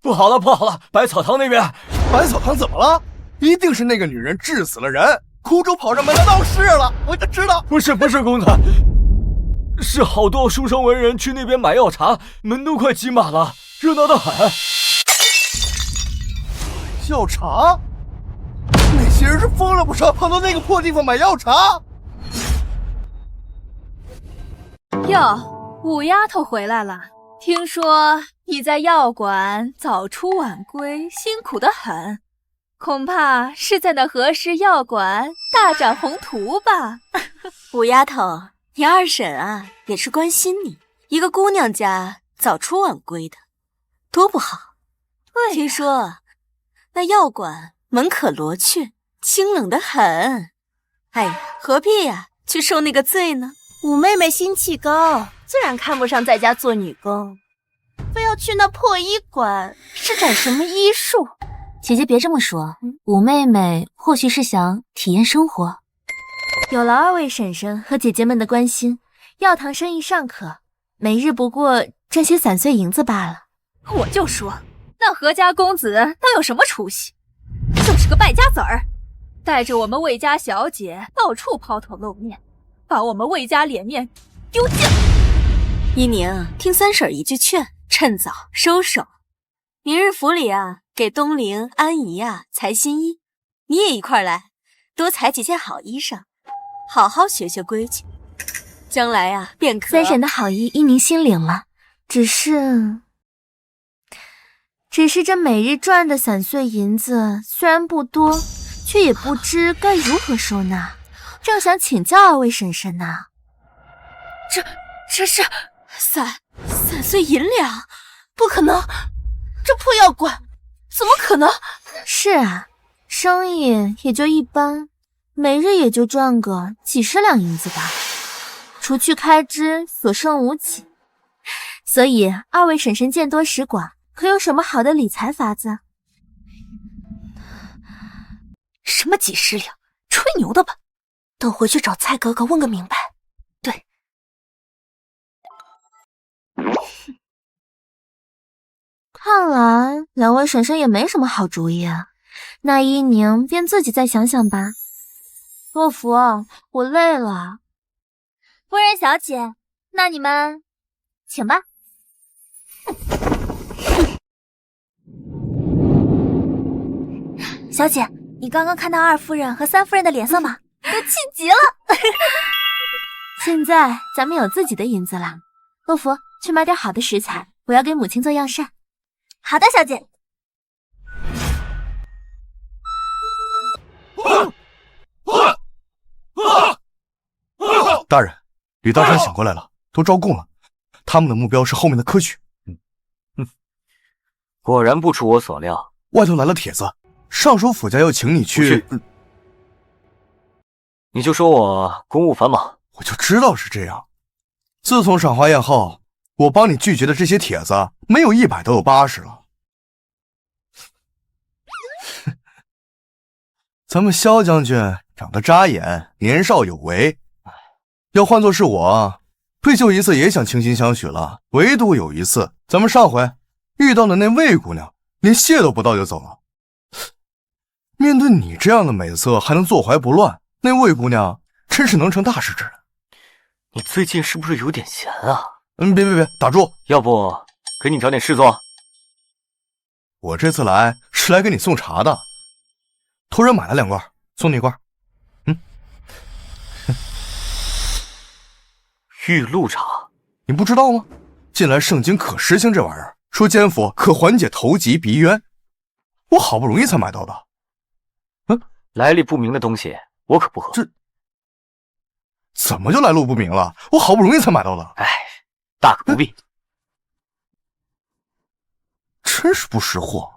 不好了，百草堂那边。百草堂怎么了？一定是那个女人治死了人，苦主跑上门来闹事了，我就知道。不是公子，是好多书生文人去那边买药茶，门都快挤满了，热闹得很。药茶？那些人是疯了不成？跑到那个破地方买药茶？哟，五丫头回来了，听说你在药馆早出晚归，辛苦得很，恐怕是在那和氏药馆大展宏图吧？五丫头，你二婶啊也是关心你，一个姑娘家早出晚归的，多不好。对，听说那药馆门可罗雀，清冷得很。哎呀，何必呀，去受那个罪呢？五妹妹心气高，自然看不上在家做女工，非要去那破医馆施展什么医术。姐姐别这么说，五妹妹或许是想体验生活。有了二位婶婶和姐姐们的关心，药堂生意尚可，每日不过挣些散碎银子罢了。我就说，那何家公子能有什么出息？就是个败家子儿，带着我们魏家小姐到处抛头露面，把我们魏家脸面丢尽。依宁，听三婶一句劝，趁早收手。明日府里啊，给东陵、安姨啊裁新衣，你也一块来，多裁几件好衣裳，好好学学规矩，将来啊便可。三婶的好意依宁心领了，只是这每日赚的散碎银子虽然不多，却也不知该如何收纳，正想请教二位婶婶呢。这是散碎银两，不可能，这破药馆怎么可能？是啊，生意也就一般，每日也就赚个几十两银子吧，除去开支所剩无几。所以二位婶婶见多识广，可有什么好的理财法子？什么几十两，吹牛的吧？等回去找蔡哥哥问个明白。对，看来两位婶婶也没什么好主意啊，那依宁便自己再想想吧。洛福，我累了。夫人小姐，那你们请吧。小姐，你刚刚看到二夫人和三夫人的脸色吗？都气急了。现在咱们有自己的银子了，洛福，去买点好的食材，我要给母亲做药膳。好的，小姐。大人，吕大山醒过来了，都招供了，他们的目标是后面的科举。果然不出我所料。外头来了帖子，尚书府家要请你去。你就说我公务繁忙，我就知道是这样。自从赏花宴后，我帮你拒绝的这些帖子，没有100都有80了。咱们萧将军长得扎眼，年少有为，要换作是我，退休一次也想倾心相许了。唯独有一次，咱们上回遇到的那魏姑娘，连谢都不道就走了。面对你这样的美色，还能坐怀不乱，那魏姑娘真是能成大事之人。你最近是不是有点闲啊？别，打住！要不给你找点事做？我这次来是来给你送茶的，托人买了2罐，送你1罐。玉露茶，你不知道吗？近来圣经可实行这玩意儿，说煎服可缓解头疾鼻渊，我好不容易才买到的。来历不明的东西我可不喝。这怎么就来路不明了？我好不容易才买到的。哎，大可不必。真是不识货。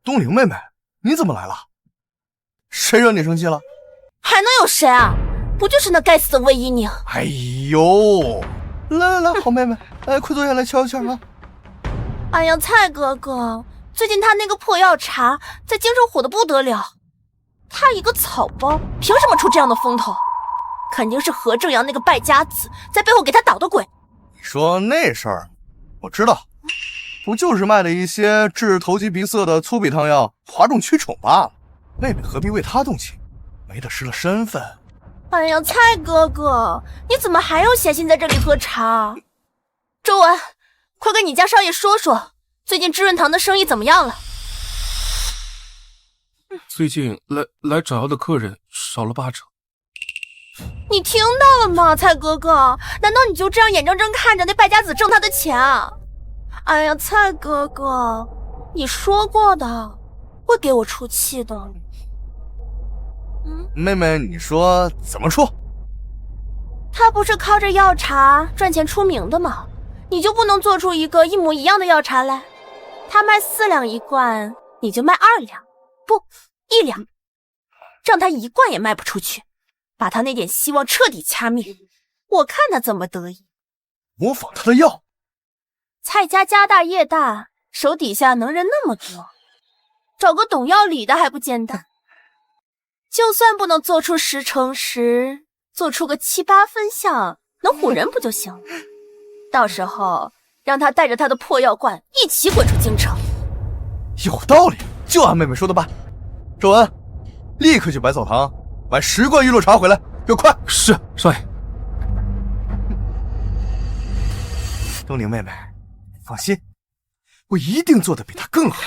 东陵妹妹，你怎么来了？谁惹你生气了？还能有谁啊？不就是那该死的魏依宁？哎呦，来，好妹妹，快坐下来瞧一瞧啊。哎呀，蔡哥哥，最近他那个破药茶在京城火得不得了，他一个草包，凭什么出这样的风头？肯定是何正阳那个败家子在背后给他捣的鬼。你说那事儿，我知道，不就是卖了一些治头疾鼻塞的粗鄙汤药，哗众取宠罢了。妹妹何必为他动情？没得失了身份。哎呀，蔡哥哥，你怎么还有闲心在这里喝茶？周文，快跟你家少爷说说，最近知润堂的生意怎么样了？最近来找药的客人少了8成。你听到了吗，蔡哥哥？难道你就这样眼睁睁看着那败家子挣他的钱啊？哎呀，蔡哥哥，你说过的，会给我出气的。妹妹，你说怎么出？他不是靠着药茶赚钱出名的吗？你就不能做出一个一模一样的药茶来？他卖4两一罐，你就卖2两，不1两，让他1罐也卖不出去，把他那点希望彻底掐灭。我看他怎么得意。模仿他的药？蔡家家大业大，手底下能人那么多，找个懂药理的还不简单？就算不能做出10成10，做出个7、8分像，能唬人不就行了？到时候让他带着他的破药罐一起滚出京城。有道理，就按妹妹说的办。周恩，立刻去百草堂买10罐玉露茶回来，给我快！是，少爷。东宁妹妹，放心，我一定做得比他更好，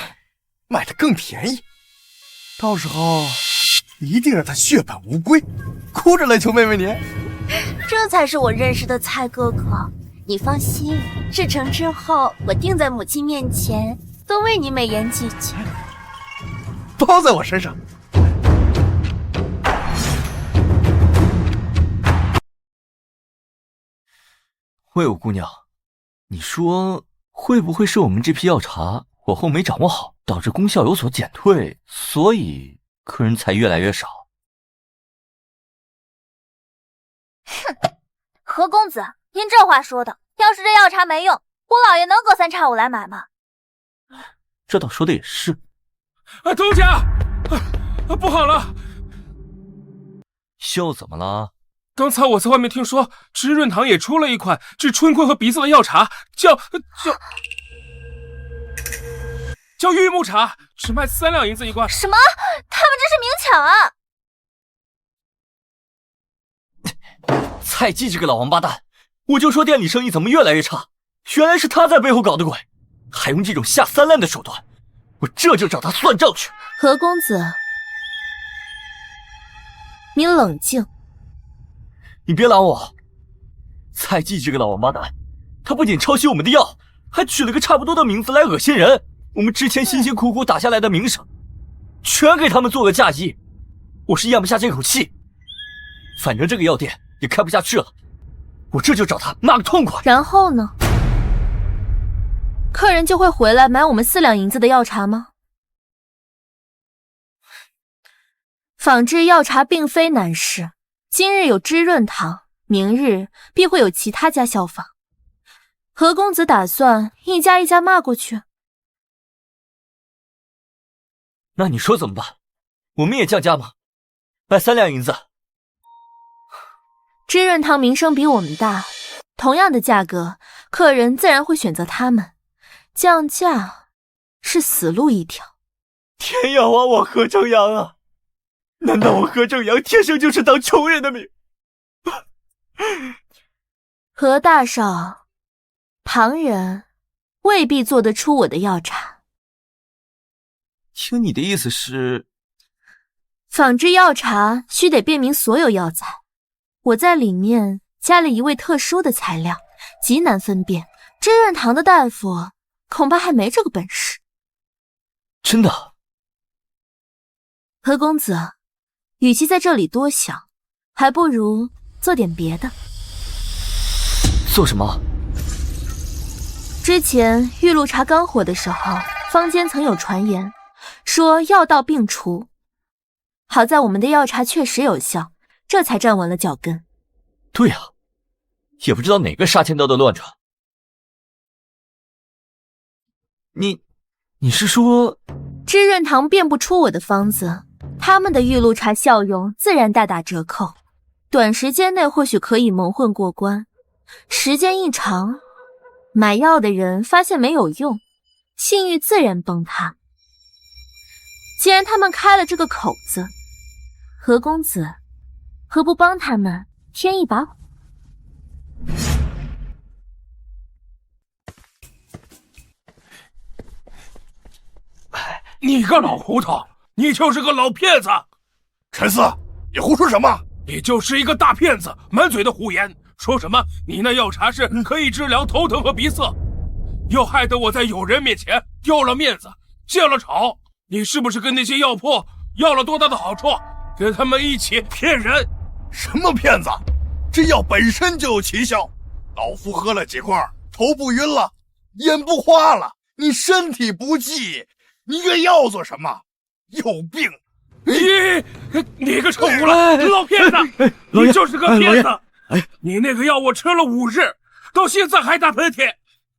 卖得更便宜。到时候一定让他血本无归，哭着来求妹妹你。这才是我认识的蔡哥哥。你放心，事成之后，我定在母亲面前多为你美言几句。包在我身上。魏武姑娘，你说会不会是我们这批药茶火候没掌握好，导致功效有所减退，所以客人才越来越少？哼，何公子，您这话说的，要是这药茶没用，我老爷能隔3差5来买吗？这倒说的也是。东家，不好了！又怎么了？刚才我在外面听说，知润堂也出了一款治春困和鼻塞的药茶，叫玉木茶，只卖3两银子一罐。什么？他们这是明抢啊！蔡记这个老王八蛋，我就说店里生意怎么越来越差，原来是他在背后搞的鬼，还用这种下三滥的手段，我这就找他算账去。何公子，你冷静。你别拦我！蔡记这个老王八蛋，他不仅抄袭我们的药，还取了个差不多的名字来恶心人。我们之前辛辛苦苦打下来的名声，全给他们做了嫁衣。我是咽不下这口气，反正这个药店也开不下去了，我这就找他骂个痛快。然后呢？客人就会回来买我们4两银子的药茶吗？仿制药茶并非难事，今日有知润堂，明日必会有其他家效仿。何公子打算一家一家骂过去？那你说怎么办？我们也降价吗？卖3两银子。知润堂名声比我们大，同样的价格，客人自然会选择他们。降价是死路一条。天要亡我何正阳啊！难道我何正阳天生就是当穷人的命？何大少，旁人未必做得出我的药茶。听你的意思是，仿制药茶须得辨明所有药材，我在里面加了一味特殊的材料，极难分辨。知润堂的大夫恐怕还没这个本事。真的？何公子，与其在这里多想，还不如做点别的。做什么？之前玉露茶刚火的时候，坊间曾有传言说药到病除，好在我们的药茶确实有效，这才站稳了脚跟。对啊，也不知道哪个杀千刀的乱传。你是说知润堂辨不出我的方子，他们的玉露茶效用自然大打折扣，短时间内或许可以蒙混过关，时间一长，买药的人发现没有用，信誉自然崩塌。既然他们开了这个口子，何公子何不帮他们添一把火？你个老糊涂，你就是个老骗子！陈四，你胡说什么？你就是一个大骗子，满嘴的胡言，说什么你那药茶是可以治疗头疼和鼻塞，又害得我在友人面前丢了面子，见了丑。你是不是跟那些药铺要了多大的好处，跟他们一起骗人？什么骗子？这药本身就有奇效，老夫喝了几罐，头不晕了，眼不花了，你身体不济，你这药做什么？有病！你个臭无赖，老骗子！你就是个骗子！你那个药我吃了5日，到现在还打喷嚏。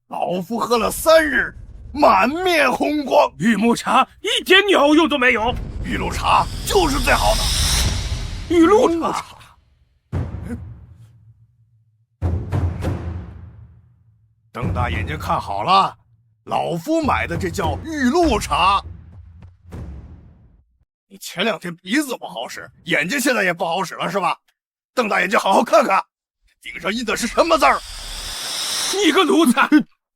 老夫喝了3日，满面红光。玉木茶一点鸟用都没有，玉露茶就是最好的。玉露茶。瞪大眼睛看好了，老夫买的这叫玉露茶。你前2天鼻子不好使，眼睛现在也不好使了是吧？瞪大眼睛好好看看，顶上印的是什么字儿？你个奴才，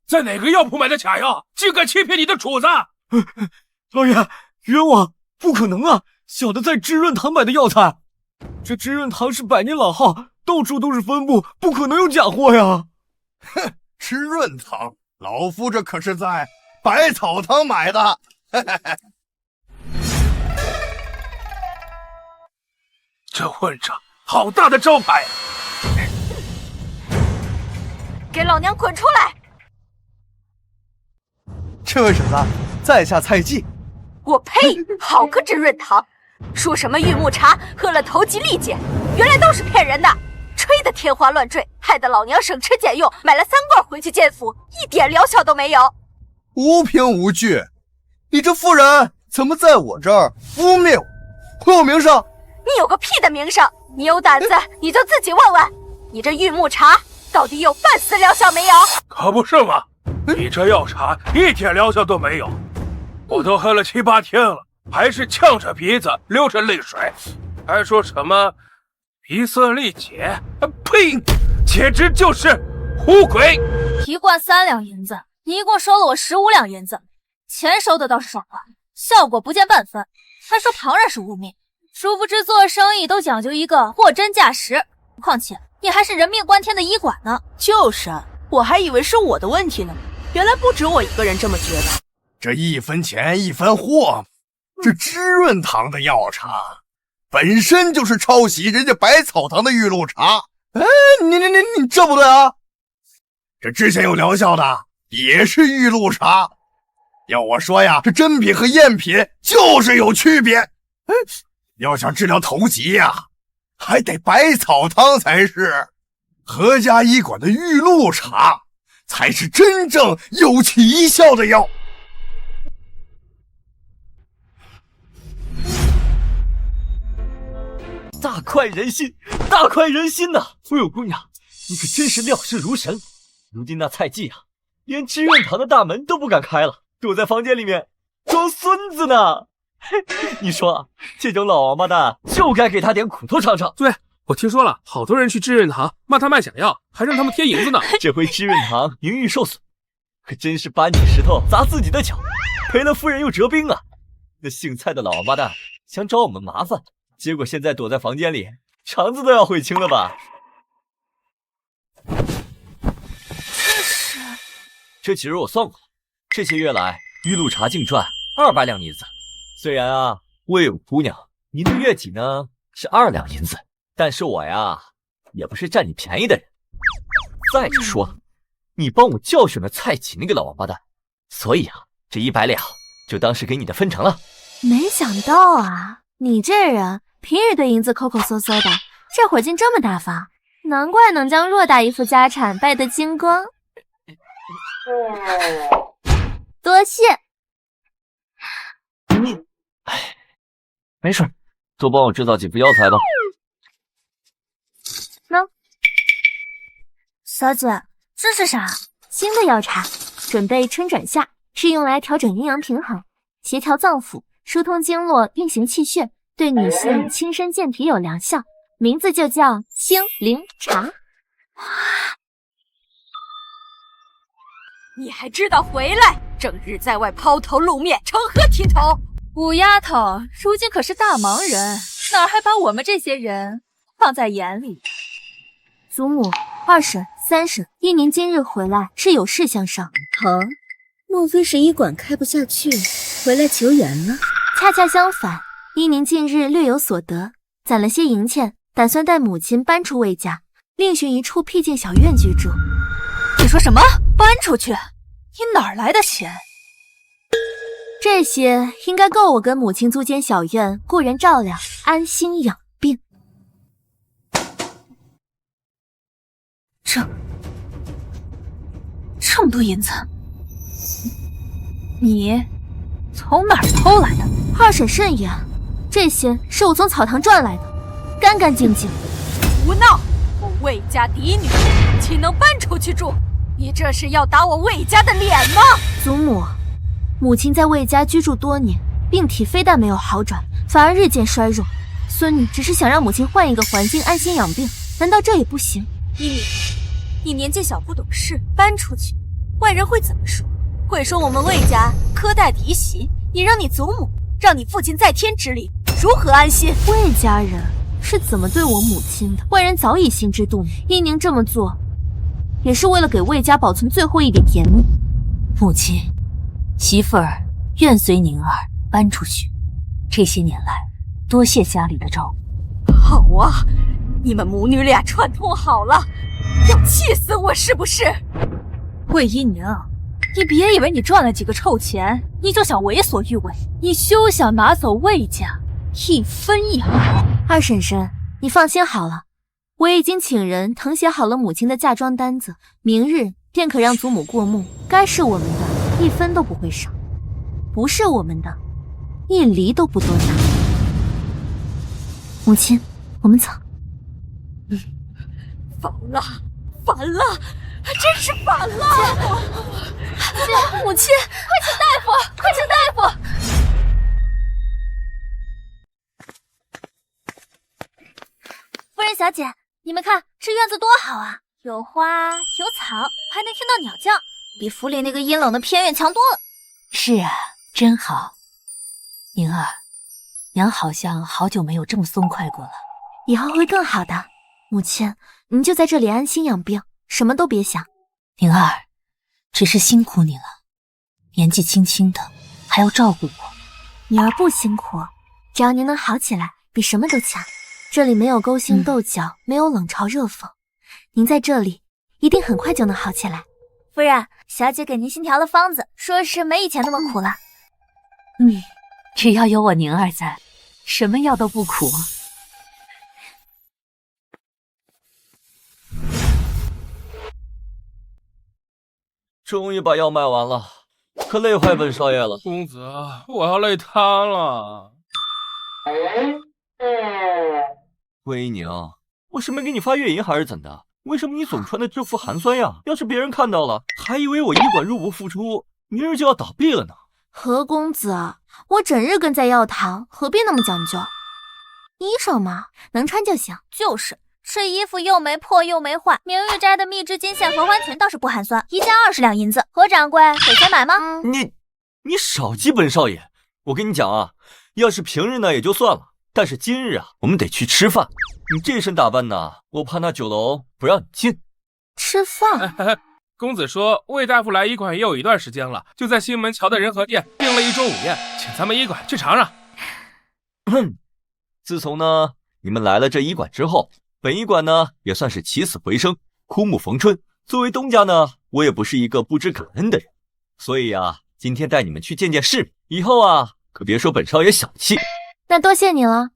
在哪个药铺买的假药，竟敢欺骗你的主子！老爷，冤枉！不可能啊！小的在知润堂买的药材，这知润堂是100年老号，到处都是分部，不可能有假货呀！哼，知润堂，老夫这可是在百草堂买的。这混账，好大的招牌！给老娘滚出来！这位婶子，在下蔡记。我呸！好个知润堂，说什么玉木茶喝了头疾力减，原来都是骗人的，吹得天花乱坠，害得老娘省吃俭用买了3罐回去煎服，一点疗效都没有。无凭无据，你这妇人怎么在我这儿污蔑我？毁我名声！你有个屁的名声！你有胆子你就自己问问，你这玉木茶到底有半丝疗效没有？可不是嘛，你这药茶一点疗效都没有，我都喝了7、8天了，还是呛着鼻子流着泪水，还说什么鼻塞力解，呸！简直就是胡鬼！一罐3两银子，你一共收了我15两银子，钱收的倒是爽快，效果不见半分，还说旁人是污蔑。殊不知做生意都讲究一个货真价实，况且你还是人命关天的医馆呢。就是啊，我还以为是我的问题呢，原来不止我一个人这么觉得。这1分钱1分货，这知润堂的药茶本身就是抄袭人家百草堂的玉露茶。哎，你这不对啊！这之前有疗效的也是玉露茶。要我说呀，这真品和赝品就是有区别。哎，要想治疗头疾呀，还得百草堂才是。何家医馆的玉露茶才是真正有奇效的药。大快人心，大快人心呐！魏有姑娘，你可真是料事如神。如今那蔡记啊，连知润堂的大门都不敢开了，躲在房间里面装孙子呢。你说这种老王八蛋就该给他点苦头尝尝。对，我听说了，好多人去知润堂骂他卖假药，还让他们贴银子呢。这回知润堂名誉受损，可真是搬起石头砸自己的脚，赔了夫人又折兵啊！那姓蔡的老王八蛋想找我们麻烦，结果现在躲在房间里，肠子都要悔青了吧？这其实我算过，这些月来玉露茶净赚200两银子。虽然啊，魏有姑娘，您的月己呢是2两银子，但是我呀，也不是占你便宜的人。再者说，你帮我教训了蔡启那个老王八蛋，所以啊，这100两就当是给你的分成了。没想到啊，你这人平日对银子抠抠搜搜的，这会儿竟这么大方，难怪能将偌大一副家产败得精光。多谢。没事，多帮我制造几副药材吧。喏，小姐，这是啥？新的药茶，准备春转夏，是用来调整阴阳平衡，协调脏腑，疏通经络，运行气血，对女性轻身健脾有良效。名字就叫星灵茶。你还知道回来？整日在外抛头露面，成何体统？五丫头如今可是大忙人，哪儿还把我们这些人放在眼里？祖母、二婶、三婶，依您今日回来是有事相商。莫非是医馆开不下去，回来求援了？恰恰相反，依您近日略有所得，攒了些银钱，打算带母亲搬出魏家，另寻一处僻静小院居住。你说什么？搬出去？你哪儿来的钱？这些应该够我跟母亲租间小院，雇人照料，安心养病。这么多银子，你从哪儿偷来的？二婶慎言，这些是我从草堂赚来的，干干净净。胡闹！我魏家嫡女岂能搬出去住？你这是要打我魏家的脸吗？祖母，母亲在魏家居住多年，病体非但没有好转，反而日渐衰弱。孙女只是想让母亲换一个环境安心养病，难道这也不行？依你，你年纪小不懂事，搬出去，外人会怎么说？会说我们魏家苛待嫡媳，你让你祖母，让你父亲在天之灵，如何安心？魏家人是怎么对我母亲的，外人早已心知肚明。依您这么做，也是为了给魏家保存最后一点颜面。母亲，媳妇儿愿随宁儿搬出去。这些年来，多谢家里的照顾。好啊，你们母女俩串通好了，要气死我是不是？魏依宁，你别以为你赚了几个臭钱，你就想为所欲为，你休想拿走魏家一分一毫。二婶婶，你放心好了，我已经请人誊写好了母亲的嫁妆单子，明日便可让祖母过目。该是我们的，一分都不会少；不是我们的，一厘都不多拿。母亲，我们走。烦了，真是烦了！母亲，快请大夫，快请大夫！夫人小姐，你们看这院子多好啊，有花有草，还能听到鸟叫，比府里那个阴冷的偏院强多了。是啊，真好。宁儿，娘好像好久没有这么松快过了。以后会更好的。母亲，您就在这里安心养病，什么都别想。宁儿，只是辛苦你了，年纪轻轻的，还要照顾我。女儿不辛苦，只要您能好起来，比什么都强。这里没有勾心斗角，没有冷嘲热讽，您在这里一定很快就能好起来。夫人，小姐给您新调了方子，说是没以前那么苦了。只要有我宁儿在，什么药都不苦。终于把药卖完了，可累坏本少爷了。公子，我要累瘫了。魏一宁，我是没给你发月银还是怎的？为什么你总穿的这副寒酸样？要是别人看到了，还以为我医馆入不敷出，明日就要倒闭了呢。何公子，我整日跟在药堂，何必那么讲究？衣裳嘛，能穿就行。就是，这衣服又没破又没坏，明玉摘的蜜汁金线合欢裙倒是不寒酸，一件20两银子。何掌柜给钱买吗？你少激本少爷！我跟你讲啊，要是平日呢也就算了，但是今日啊，我们得去吃饭。你这身打扮呢，我怕那酒楼不让你进。吃饭？公子说魏大夫来医馆也有一段时间了，就在西门桥的仁和店订了一桌午宴，请咱们医馆去尝尝。自从呢你们来了这医馆之后，本医馆呢也算是起死回生，枯木逢春。作为东家呢，我也不是一个不知感恩的人，所以啊，今天带你们去见见世面，以后啊可别说本少爷小气。那多谢你了。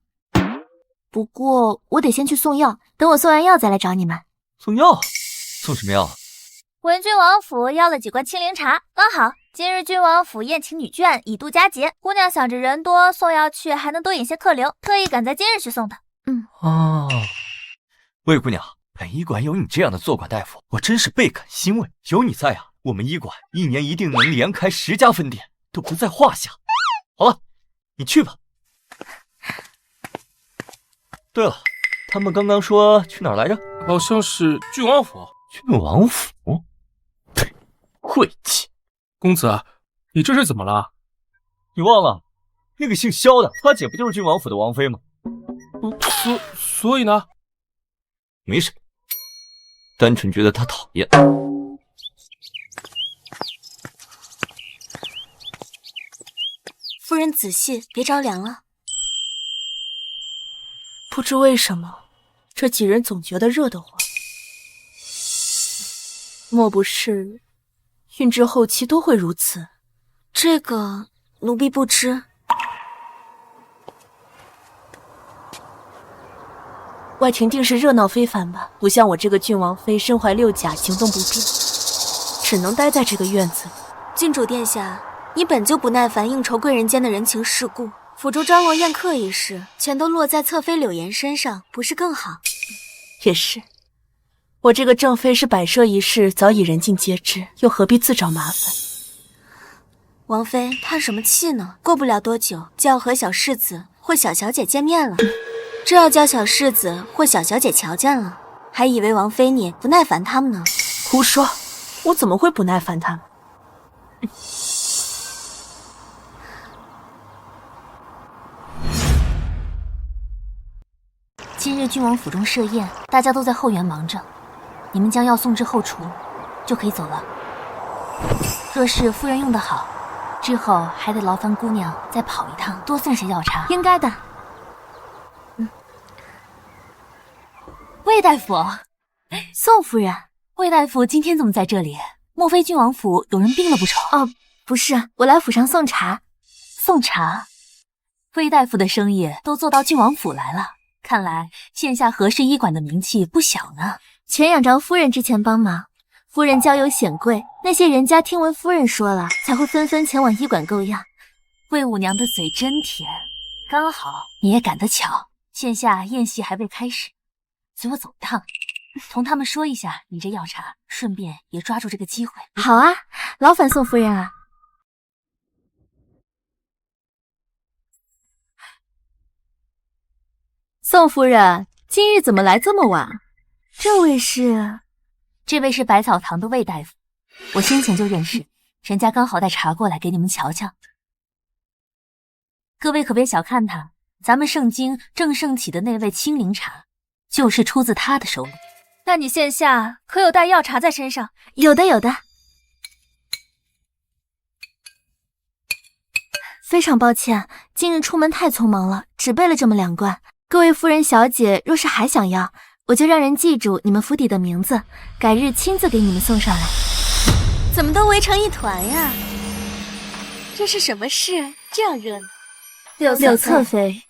不过我得先去送药，等我送完药再来找你们。送药？送什么药？文君王府要了几罐清灵茶，刚好今日君王府宴请女眷，以度佳节。姑娘想着人多，送药去还能多引些客流，特意赶在今日去送的。魏姑娘，本医馆有你这样的坐馆大夫，我真是倍感欣慰。有你在啊，我们医馆一年一定能连开10家分店，都不在话下。好了，你去吧。对了，他们刚刚说去哪儿来着？好像是郡王府。郡王府？对，晦气。公子，你这是怎么了？你忘了，那个姓萧的，他姐不就是郡王府的王妃吗？所以呢？没什么，单纯觉得他讨厌。夫人仔细，别着凉了。不知为什么，这几人总觉得热得慌。莫不是孕至后期都会如此？这个奴婢不知。外廷定是热闹非凡吧？不像我这个郡王妃身怀6甲，行动不便，只能待在这个院子里。郡主殿下，你本就不耐烦应酬贵人间的人情世故，府中张罗宴客一事，全都落在侧妃柳岩身上，不是更好？也是，我这个正妃是摆设一事，早已人尽皆知，又何必自找麻烦？王妃叹什么气呢？过不了多久就要和小世子或小小姐见面了，这要叫小世子或小小姐瞧见了，还以为王妃你不耐烦他们呢。胡说，我怎么会不耐烦他们？今日郡王府中设宴，大家都在后园忙着，你们将要送至后厨，就可以走了。若是夫人用得好，之后还得劳烦姑娘再跑一趟，多送些药茶。应该的。魏大夫，宋夫人，魏大夫今天怎么在这里？莫非郡王府有人病了不成？哦，不是，我来府上送茶。送茶？魏大夫的生意都做到郡王府来了，看来线下和氏医馆的名气不小呢。全仰仗夫人之前帮忙，夫人交友显贵，那些人家听闻夫人说了，才会纷纷前往医馆购药。魏五娘的嘴真甜，刚好你也赶得巧，线下宴席还未开始，随我走一趟，同他们说一下你这药茶，顺便也抓住这个机会。好啊，劳烦宋夫人啊。宋夫人，今日怎么来这么晚？这位是百草堂的魏大夫，我先前就认识，人家刚好带茶过来给你们瞧瞧。各位可别小看他，咱们盛京正盛起的那味青灵茶，就是出自他的手里。那你线下可有带药茶在身上？有的，有的。非常抱歉，今日出门太匆忙了，只备了这么2罐。各位夫人小姐，若是还想要，我就让人记住你们府邸的名字，改日亲自给你们送上来。怎么都围成一团呀？这是什么事？这样热闹？柳侧妃，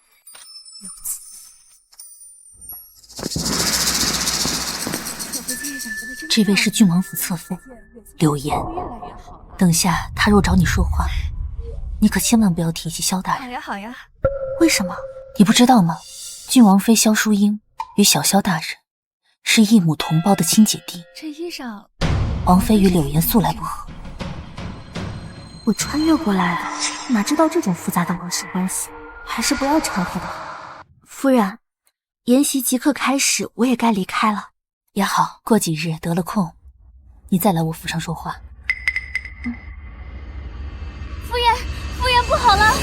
这位是郡王府侧妃柳岩，等下她若找你说话，你可千万不要提起萧大人。好呀，好呀。为什么？你不知道吗？郡王妃萧淑英与小萧大人是异母同胞的亲姐弟。这衣裳，王妃与柳岩素来不和。我穿越过来的，哪知道这种复杂的王室关系，还是不要掺和的好。夫人，宴席即刻开始，我也该离开了。也好，过几日得了空，你再来我府上说话。夫人不好了，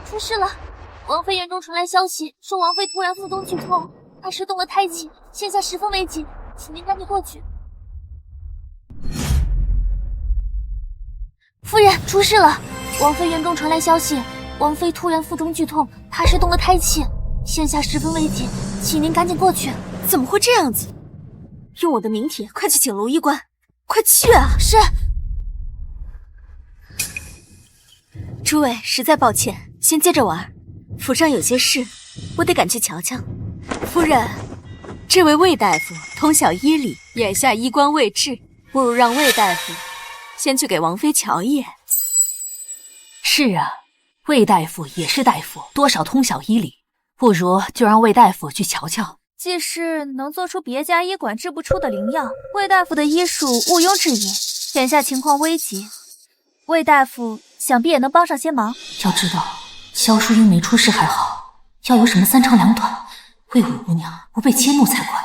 出事了！王妃院中传来消息，说王妃突然腹中剧痛，她失动了胎气，现下十分危急，请您赶紧过去。夫人，出事了！王妃院中传来消息，王妃突然腹中剧痛，她失动了胎气，现下十分危急，请您赶紧过去。怎么会这样子？用我的名帖，快去请卢医官，快去啊！是。诸位，实在抱歉，先接着玩。府上有些事，我得赶去瞧瞧。夫人，这位魏大夫通晓医理，眼下医官未至，不如让魏大夫先去给王妃瞧一眼。是啊，魏大夫也是大夫，多少通晓医理，不如就让魏大夫去瞧瞧。既是能做出别家医馆制不出的灵药，魏大夫的医术毋庸置疑。眼下情况危急，魏大夫想必也能帮上些忙。要知道，萧淑英没出事还好，要有什么三长两短，魏五姑娘不被迁怒才怪。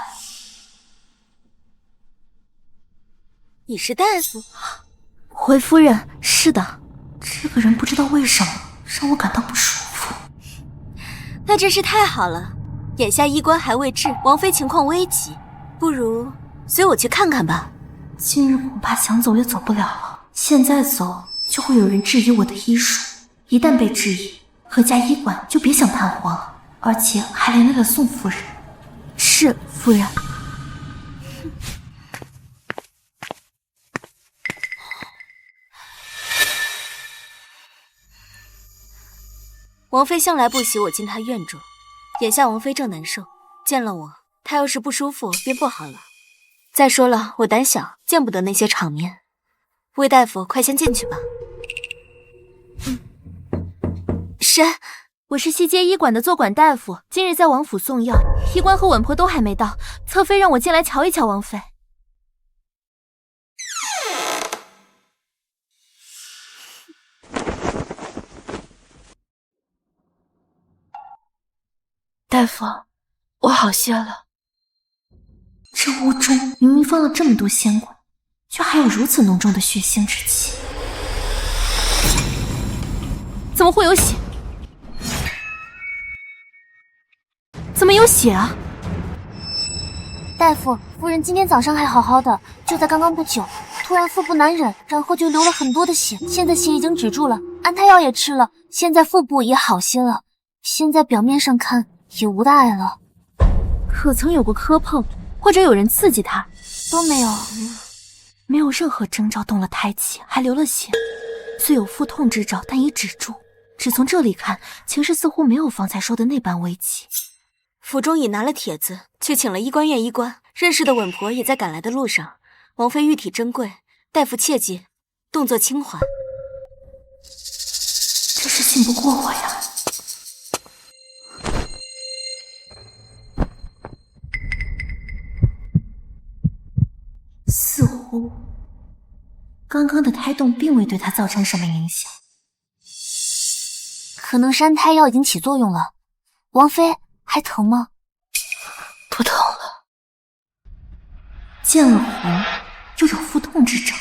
你是大夫？回夫人，是的。这个人不知道为什么让我感到不舒服。那真是太好了，眼下医官还未至，王妃情况危急，不如随我去看看吧。今日恐怕想走也走不了了，现在走就会有人质疑我的医术，一旦被质疑，何家医馆就别想探黄了，而且还连累了宋夫人。是，夫人。王妃向来不喜我进她院中，眼下王妃正难受，见了我，她要是不舒服便不好了。再说了，我胆小，见不得那些场面。魏大夫，快先进去吧。神，我是西街医馆的坐馆大夫，今日在王府送药，医官和稳婆都还没到，侧妃让我进来瞧一瞧王妃。大夫，我好些了。这屋中明明放了这么多仙果，却还有如此浓重的血腥之气。怎么会有血？怎么有血啊？大夫，夫人今天早上还好好的，就在刚刚不久，突然腹部难忍，然后就流了很多的血，现在血已经止住了，安胎药也吃了，现在腹部也好些了，现在表面上看也无大碍了。可曾有过磕碰，或者有人刺激她？都没有，没有任何征兆动了胎气，还流了血，虽有腹痛之兆，但已止住。只从这里看，情势似乎没有方才说的那般危急。府中已拿了帖子，去请了医官院医官，认识的稳婆也在赶来的路上。王妃玉体珍贵，大夫切记，动作轻缓。真是信不过我呀！似乎刚刚的胎动并未对她造成什么影响。可能是安胎药已经起作用了。王妃还疼吗？不疼了。见了红，又有腹痛之症，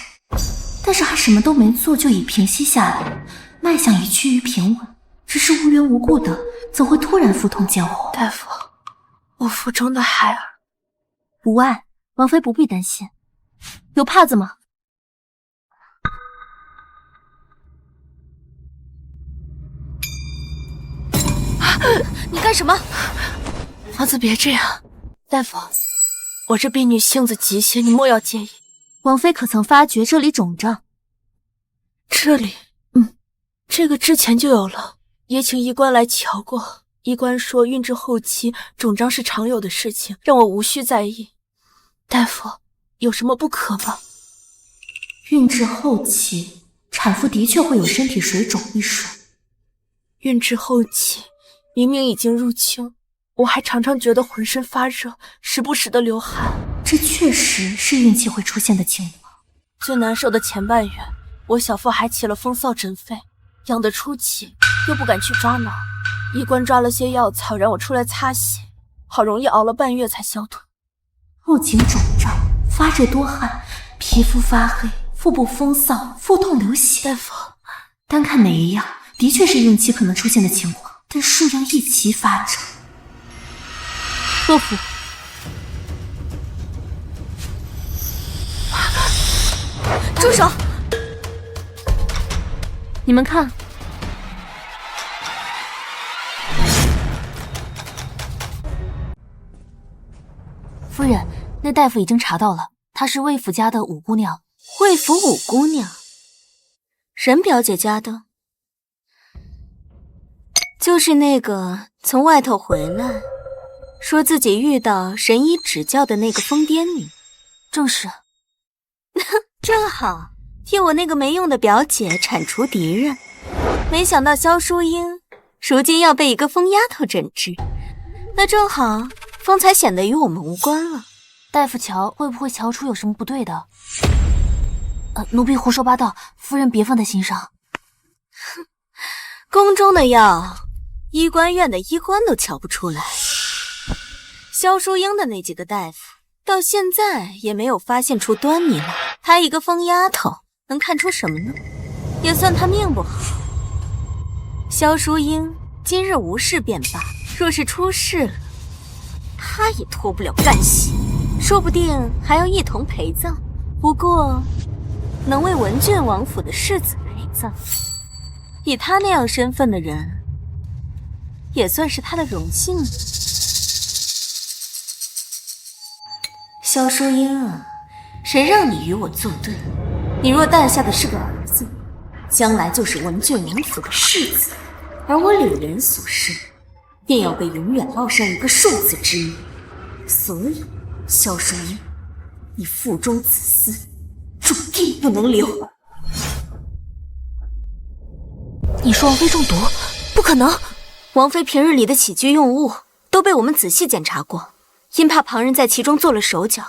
但是还什么都没做就已平息下来，脉象已趋于平稳。只是无缘无故的，怎会突然腹痛见红？大夫，我腹中的孩儿无碍，王妃不必担心。有帕子吗？你干什么？王子别这样，大夫，我这婢女性子急些，你莫要介意。王妃可曾发觉这里肿胀？这里，这个之前就有了，也请医官来瞧过。医官说孕至后期肿胀是常有的事情，让我无需在意。大夫，有什么不可吗？孕至后期，产妇的确会有身体水肿一说。孕至后期，明明已经入秋，我还常常觉得浑身发热，时不时的流汗。这确实是孕期会出现的情况。最难受的前半月，我小腹还起了风燥疹肺，痒得出奇，又不敢去抓挠。医官抓了些药草让我出来擦洗，好容易熬了半月才消退。后颈肿胀，发热多汗，皮肤发黑，腹部风燥，腹痛流血。大夫，单看哪一样，的确是孕期可能出现的情况，但数样一齐发生。洛府，住手！你们看，夫人，那大夫已经查到了，她是魏府家的五姑娘。魏府五姑娘，沈表姐家的，就是那个从外头回来，说自己遇到神医指教的那个疯癫女。正是。正好替我那个没用的表姐铲除敌人。没想到萧淑英如今要被一个疯丫头整治，那正好方才显得与我们无关了。大夫瞧会不会瞧出有什么不对的？奴婢胡说八道，夫人别放在心上。哼，宫中的药，医官院的医官都瞧不出来。萧淑英的那几个大夫到现在也没有发现出端倪来。她一个疯丫头能看出什么呢？也算她命不好。萧淑英今日无事便罢，若是出事了，她也脱不了干系，说不定还要一同陪葬。不过，能为文郡王府的世子陪葬，以他那样身份的人，也算是他的荣幸了。萧淑英啊，谁让你与我作对？你若诞下的是个儿子，将来就是文郡王府的世子，而我柳人所生，便要被永远烙上一个庶子之名。所以，萧淑英，你腹中子嗣注定不能留。你说王妃中毒？不可能！王妃平日里的起居用物都被我们仔细检查过，因怕旁人在其中做了手脚，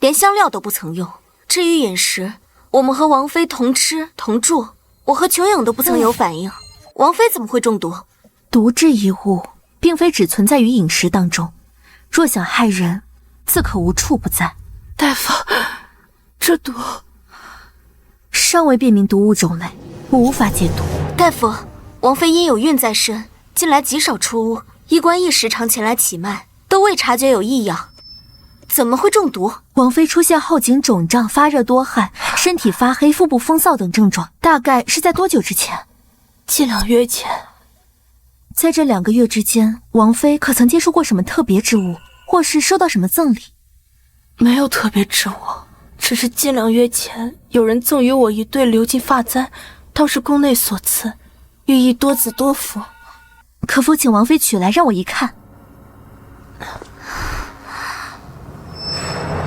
连香料都不曾用。至于饮食，我们和王妃同吃同住，我和琼影都不曾有反应。王妃怎么会中毒？毒这一物，并非只存在于饮食当中，若想害人，自可无处不在。大夫，这毒尚未辨明毒物种类，我无法解毒。大夫，王妃因有孕在身，近来极少出屋，医官亦时常前来启脉，都未察觉有异样，怎么会中毒？王妃出现后颈肿胀、发热多汗、身体发黑、腹部风燥等症状，大概是在多久之前？近2月前。在这2个月之间，王妃可曾接触过什么特别之物，或是收到什么赠礼？没有特别之物，只是近2月前有人赠予我一对鎏金发簪，当是宫内所赐，寓意多子多福。可否请王妃取来让我一看？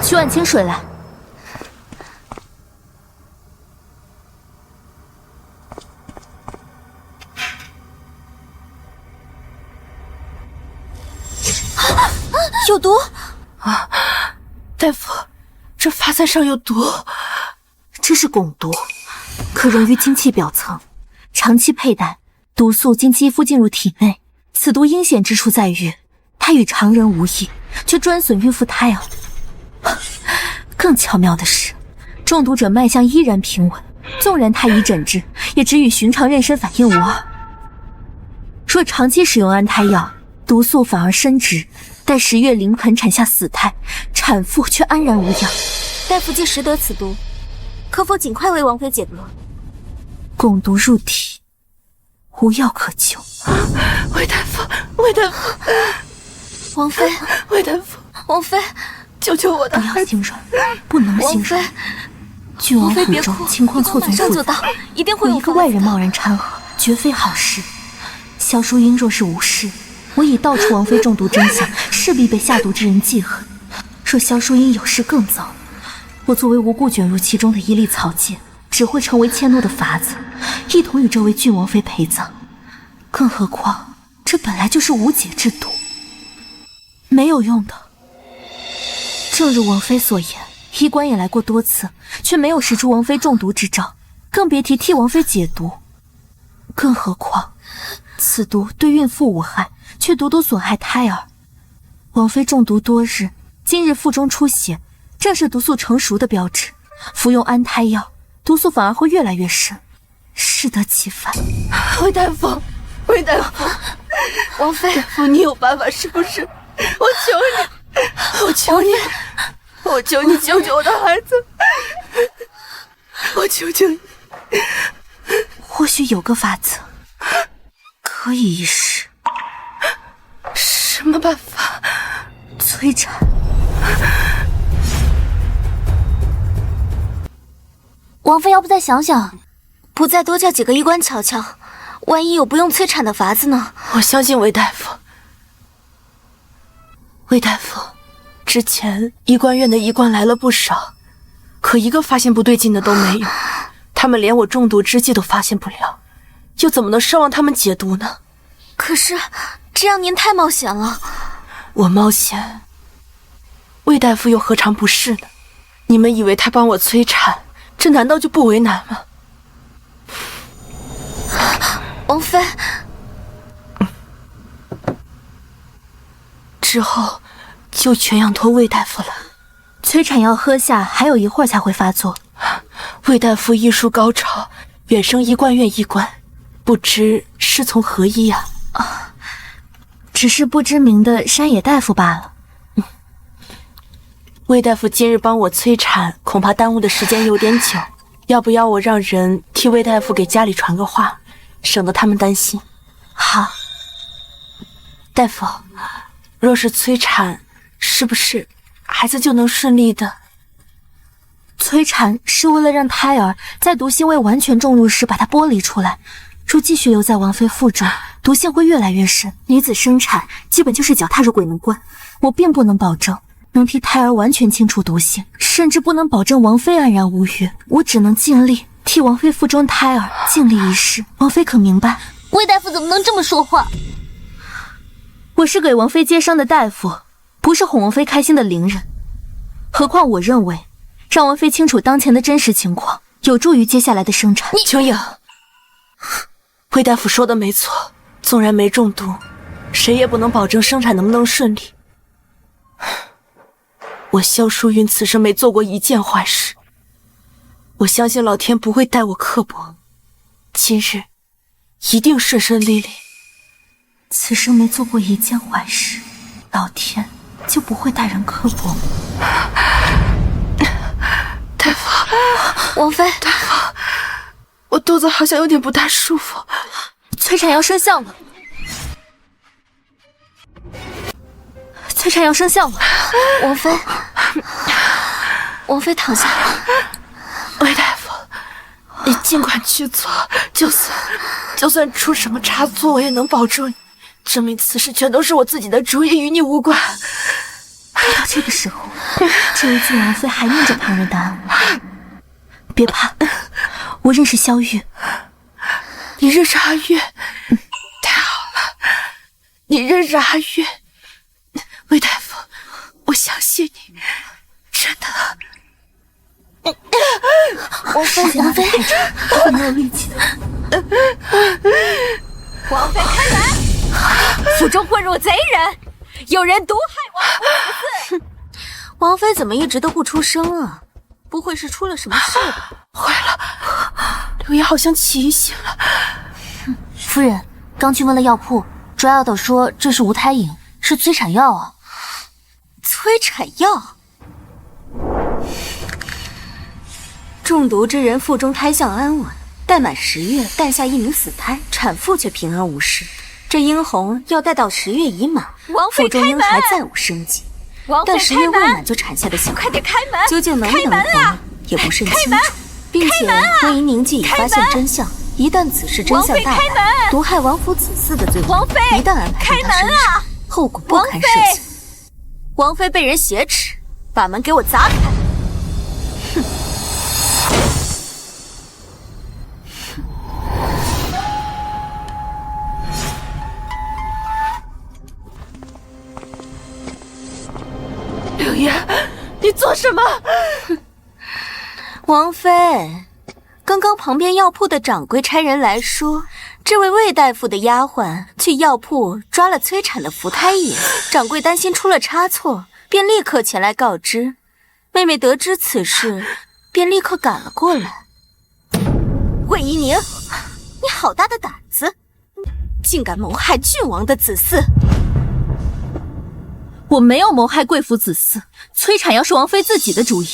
取碗清水来。有毒啊！大夫，这发簪上有毒。这是汞毒，可溶于精气表层，长期佩戴，毒素经肌肤进入体内。此毒阴险之处在于，它与常人无异，却专损孕妇胎儿。更巧妙的是，中毒者脉象依然平稳，纵然太医诊治，也只与寻常妊娠反应无二。若长期使用安胎药，毒素反而深植，待10月临盆产下死胎，产妇却安然无恙。大夫既识得此毒，可否尽快为王妃解毒？汞毒入体，无药可救。魏大夫，魏大夫，王妃，魏大夫，王妃，救救我的孩子！不要心软，不能心软。郡王府中情况错综复杂，一定会有一个外人贸然掺和，绝非好事。萧淑英若是无事，我已道出王妃中毒真相，势必被下毒之人记恨。若萧淑英有事更糟，我作为无故卷入其中的一粒草芥，只会成为迁怒的法子，一同与这位郡王妃陪葬。更何况，这本来就是无解之毒，没有用的。正如王妃所言，医官也来过多次，却没有识出王妃中毒之兆，更别提替王妃解毒。更何况，此毒对孕妇无害，却独独损害胎儿。王妃中毒多日，今日腹中出血，正是毒素成熟的标志。服用安胎药，毒素反而会越来越深，适得其反。魏大夫，魏大夫，王妃，大夫，你有办法是不是？我求你，我求你，我求你救救我的孩子！我求求你。或许有个法子，可以一试。什么办法？催产。王妃要不再想想，不再多叫几个医官瞧瞧，万一有不用催产的法子呢？我相信魏大夫。魏大夫，之前医官院的医官来了不少，可一个发现不对劲的都没有。他们连我中毒之际都发现不了，又怎么能奢望他们解毒呢？可是这样您太冒险了。我冒险，魏大夫又何尝不是呢？你们以为他帮我催产，这难道就不为难吗？王妃，之后就全仰托魏大夫了。催产药喝下，还有一会儿才会发作。魏大夫医术高超，远胜医官院医官，不知师从何医呀？只是不知名的山野大夫罢了。魏大夫今日帮我催产，恐怕耽误的时间有点久，要不要我让人替魏大夫给家里传个话，省得他们担心？好。大夫，若是催产，是不是孩子就能顺利的？催产是为了让胎儿在毒性未完全重入时把它剥离出来，若继续留在王妃腹中，毒性会越来越深。女子生产基本就是脚踏入鬼门关，我并不能保证能替胎儿完全清除毒性，甚至不能保证王妃安然无虞。我只能尽力替王妃腹中胎儿尽力一试，王妃可明白？魏大夫怎么能这么说话？我是给王妃接生的大夫，不是哄王妃开心的伶人。何况我认为，让王妃清楚当前的真实情况，有助于接下来的生产。琼影，魏大夫说的没错，纵然没中毒，谁也不能保证生产能不能顺利。我萧淑云此生没做过一件坏事，我相信老天不会待我刻薄，今日一定顺顺利利。此生没做过一件坏事，老天就不会待人刻薄。大夫，王妃，大夫，我肚子好像有点不大舒服。催产要生效了，催产要生效了。王妃，王妃躺下。魏大夫，你尽管去做，就算出什么差错，我也能保住你。证明此事全都是我自己的主意，与你无关。到这个时候，这一句王妃还念着旁人的安危。别怕，我认识萧玉。你认识阿月？太好了，你认识阿月。魏大夫，我相信你，真的。王妃，王妃，我没有力气的。王妃开门！府中混入贼人，有人毒害王府子嗣。王妃怎么一直都不出声啊？不会是出了什么事吧？坏了，柳叶好像起醒了。夫人，刚去问了药铺，抓药的说这是无胎饮，是催产药啊。催产药？中毒之人腹中胎象安稳，待满10月诞下一名死胎，产妇却平安无事。这殷红要待到10月已满，腹中婴孩再无生机。但10月未满就产下的小孩，快点开门！究竟能不能活，也不甚清楚。并且魏银宁既已发现真相，一旦此事真相大白，毒害王府子嗣的罪名一旦安排在他身上，后果不堪设想。王妃被人挟持，把门给我砸开！哼！柳叶，你做什么？王妃，刚刚旁边药铺的掌柜差人来说，这位魏大夫的丫鬟去药铺抓了催产的伏胎饮，掌柜担心出了差错，便立刻前来告知。妹妹得知此事，便立刻赶了过来。魏宜宁，你好大的胆子，竟敢谋害郡王的子嗣！我没有谋害贵府子嗣，催产药是王妃自己的主意。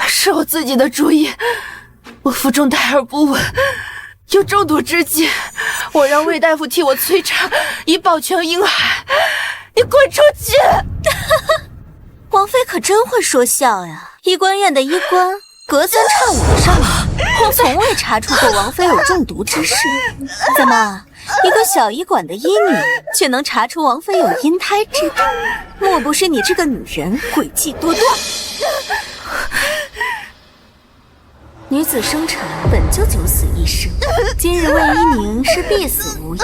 是我自己的主意，我腹中胎儿不稳，有中毒之疾，我让魏大夫替我催产，以保全婴孩。你滚出去！王妃可真会说笑呀！医官院的医官，隔三差五的上门，从未查出过王妃有中毒之事。怎么，一个小医馆的医女却能查出王妃有阴胎之毒？莫不是你这个女人诡计多端？女子生产本就九死一生，今日魏一宁是必死无疑，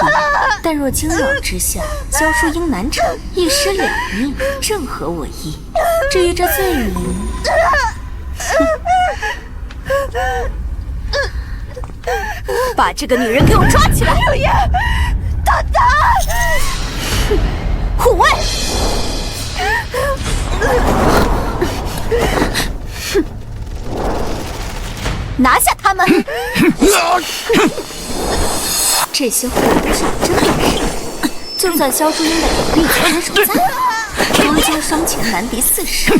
但若惊扰之下，萧淑英难产，一尸两命，正合我意。至于这罪名，把这个女人给我抓起来！柳叶，大胆！护卫！拿下他们！这些护卫都是我真本事，就算萧朱茵的有力全手在，多加伤情难敌40。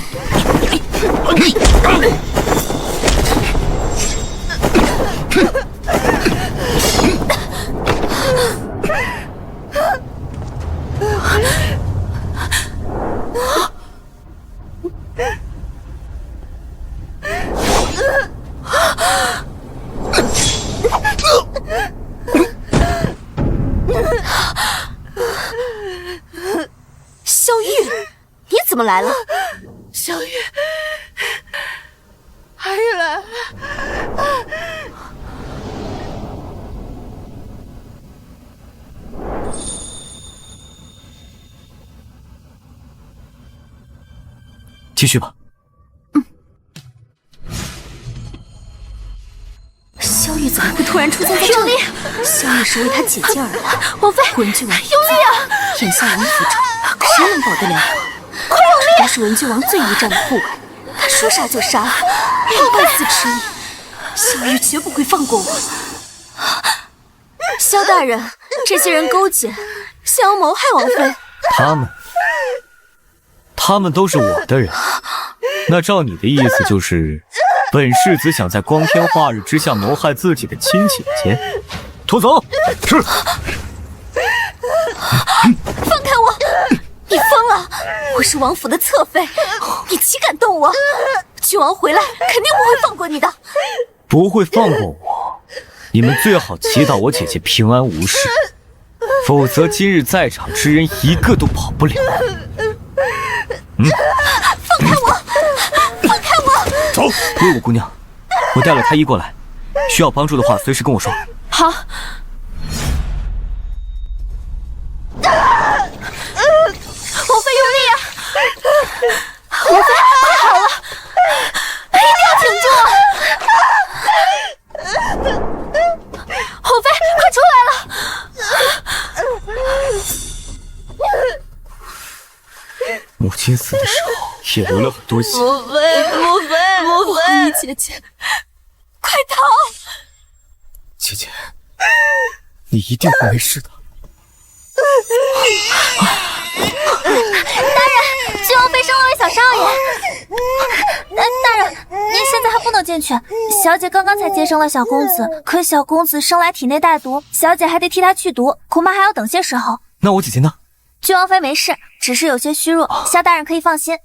萧玉，你怎么来了？小玉，还来了。继续吧。萧玉怎么会突然出现在这里？萧玉是为他姐姐而来。王妃，文郡王用力啊！眼下王府中，谁能保得了我？快用力！我是文郡王最依仗的护卫，他说杀就杀，没有半丝迟疑。萧玉绝不会放过我。萧大人，这些人勾结，想要谋害王妃。他们都是我的人。那照你的意思就是，本世子想在光天化日之下谋害自己的亲姐姐？拖走。是。放开我！你疯了！我是王府的侧妃，你岂敢动我？郡王回来肯定不会放过你的。不会放过我，你们最好祈祷我姐姐平安无事，否则今日在场之人一个都跑不了。放开我！放开我！走，魏武姑娘，我带了太医过来，需要帮助的话随时跟我说。好。王妃用力啊！王妃，快好了，一定要挺住！王妃，快出来了！母亲死的时候也流了很多血。母妃，皇姨姐姐，快逃！姐姐，你一定会没事的。大人，郡王妃生了位小少爷。大人，您现在还不能进去。小姐刚刚才接生了小公子，可小公子生来体内带毒，小姐还得替他去毒，恐怕还要等些时候。那我姐姐呢？郡王妃没事，只是有些虚弱，萧大人可以放心。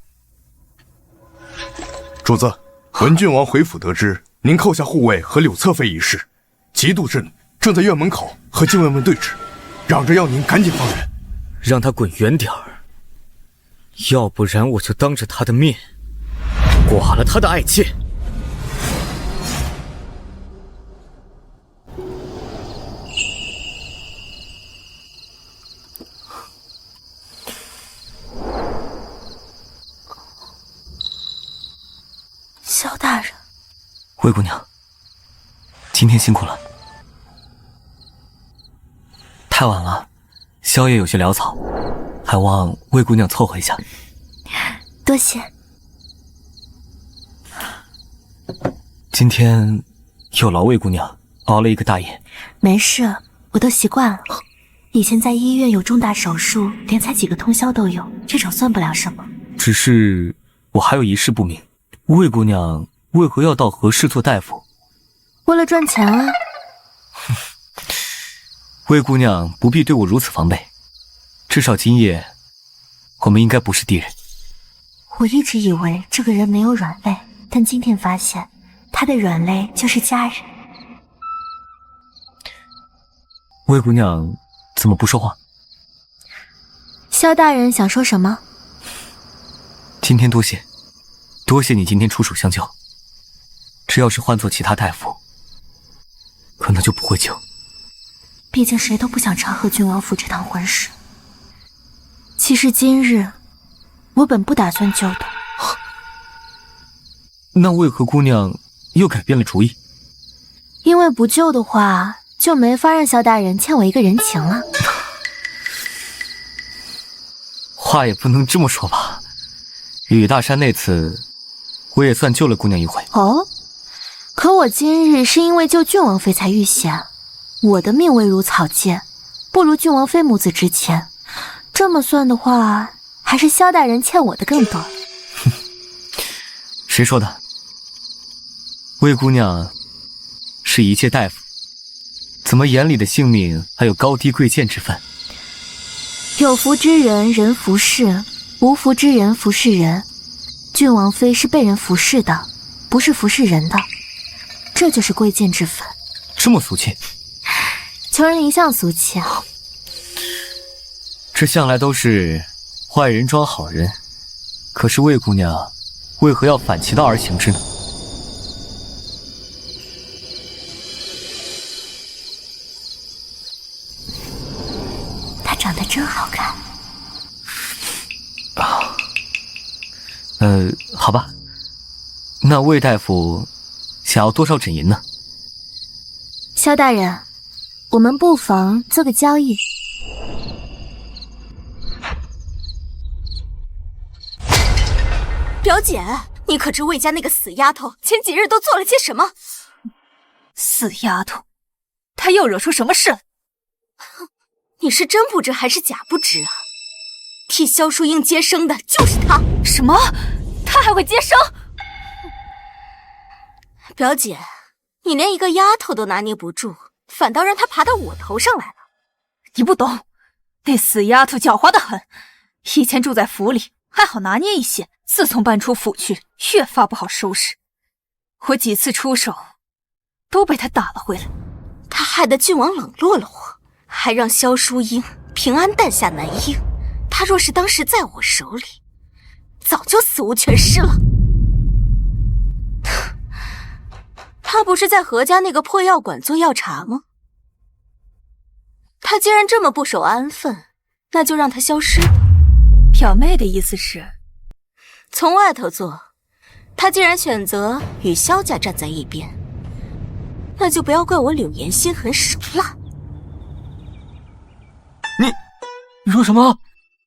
主子，文郡王回府得知您扣下护卫和柳侧妃一事，极度震怒，正在院门口和禁卫们对峙，嚷着要您赶紧放人。让他滚远点儿，要不然我就当着他的面剐了他的爱妾。萧大人，魏姑娘，今天辛苦了。太晚了，宵夜有些潦草，还望魏姑娘凑合一下。多谢。今天有劳魏姑娘熬了一个大夜。没事，我都习惯了。以前在医院有重大手术，连才几个通宵都有，这种算不了什么。只是我还有一事不明，魏姑娘为何要到何氏做大夫？为了赚钱啊。魏姑娘不必对我如此防备，至少今夜我们应该不是敌人。我一直以为这个人没有软肋，但今天发现他的软肋就是家人。魏姑娘怎么不说话？萧大人想说什么？今天多谢你今天出手相救。只要是换做其他大夫，可能就不会救。毕竟谁都不想常和郡王府这趟婚事。其实今日我本不打算救的。那为何姑娘又改变了主意？因为不救的话，就没法让萧大人欠我一个人情了。话也不能这么说吧。雨大山那次，我也算救了姑娘一回。哦，可我今日是因为救郡王妃才遇险，我的命微如草芥，不如郡王妃母子值钱。这么算的话，还是萧大人欠我的更多。谁说的？魏姑娘是一介大夫，怎么眼里的性命还有高低贵贱之分？有福之人，人服侍；无福之人，服侍人。郡王妃是被人服侍的，不是服侍人的，这就是贵贱之分。这么俗气？穷人一向俗气。这向来都是坏人装好人，可是魏姑娘为何要反其道而行之呢？她长得真好看。好吧，那魏大夫想要多少诊银呢？萧大人，我们不妨做个交易。表姐，你可知魏家那个死丫头前几日都做了些什么？死丫头，她又惹出什么事了？你是真不知还是假不知啊？替萧淑英接生的就是她。什么？她还会接生？表姐，你连一个丫头都拿捏不住，反倒让她爬到我头上来了。你不懂，那死丫头狡猾得很，以前住在府里还好拿捏一些，自从搬出府去，越发不好收拾。我几次出手，都被她打了回来。她害得郡王冷落了我，还让萧淑英平安诞下男婴。她若是当时在我手里，早就死无全尸了。她不是在何家那个破药馆做药茶吗？她既然这么不守安分，那就让她消失。表妹的意思是，从外头做，她既然选择与萧家站在一边，那就不要怪我柳岩心狠手辣。你说什么？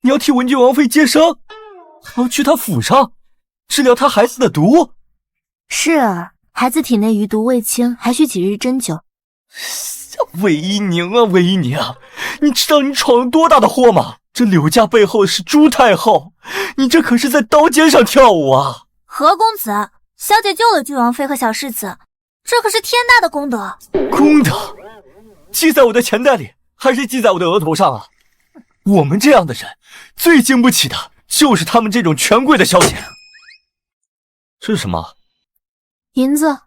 你要替文郡王妃接生，还要去她府上治疗她孩子的毒？是啊，孩子体内余毒未清，还需几日针灸。魏一宁啊，魏一宁，你知道你闯了多大的祸吗？这柳家背后是朱太后，你这可是在刀尖上跳舞啊！何公子，小姐救了郡王妃和小世子，这可是天大的功德。功德记在我的钱袋里，还是记在我的额头上啊？我们这样的人最经不起的就是他们这种权贵的消遣。这是什么？银子。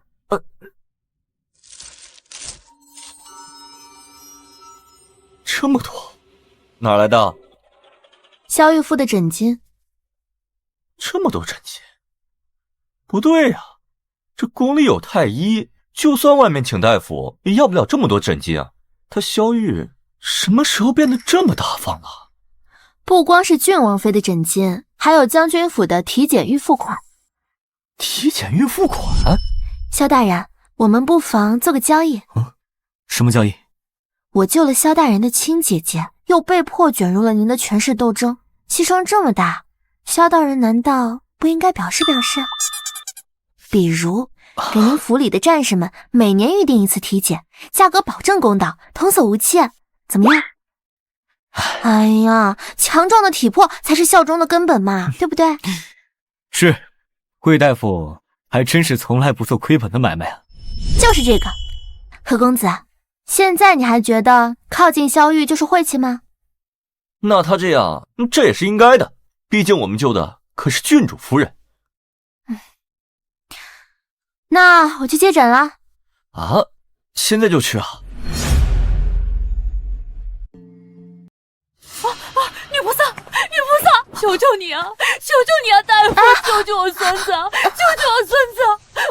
这么多，哪来的？萧玉夫的枕巾。这么多枕巾？不对呀，这宫里有太医，就算外面请大夫，也要不了这么多枕巾啊。他萧玉什么时候变得这么大方了？不光是郡王妃的枕巾，还有将军府的体检预付款。体检预付款？萧大人，我们不妨做个交易。什么交易？我救了萧大人的亲姐姐，又被迫卷入了您的权势斗争，牺牲这么大，萧大人难道不应该表示表示？比如给您府里的战士们每年预定一次体检，价格保证公道，童叟无欺，怎么样？哎呀，强壮的体魄才是效忠的根本嘛，对不对？是，魏大夫还真是从来不做亏本的买卖啊。就是这个，何公子，现在你还觉得靠近萧玉就是晦气吗？那他这样，这也是应该的，毕竟我们救的可是郡主夫人。那我去接诊了。啊，现在就去啊？女菩萨，女菩萨，求求你啊，求求你啊，大夫，救救我孙子，救救我孙子，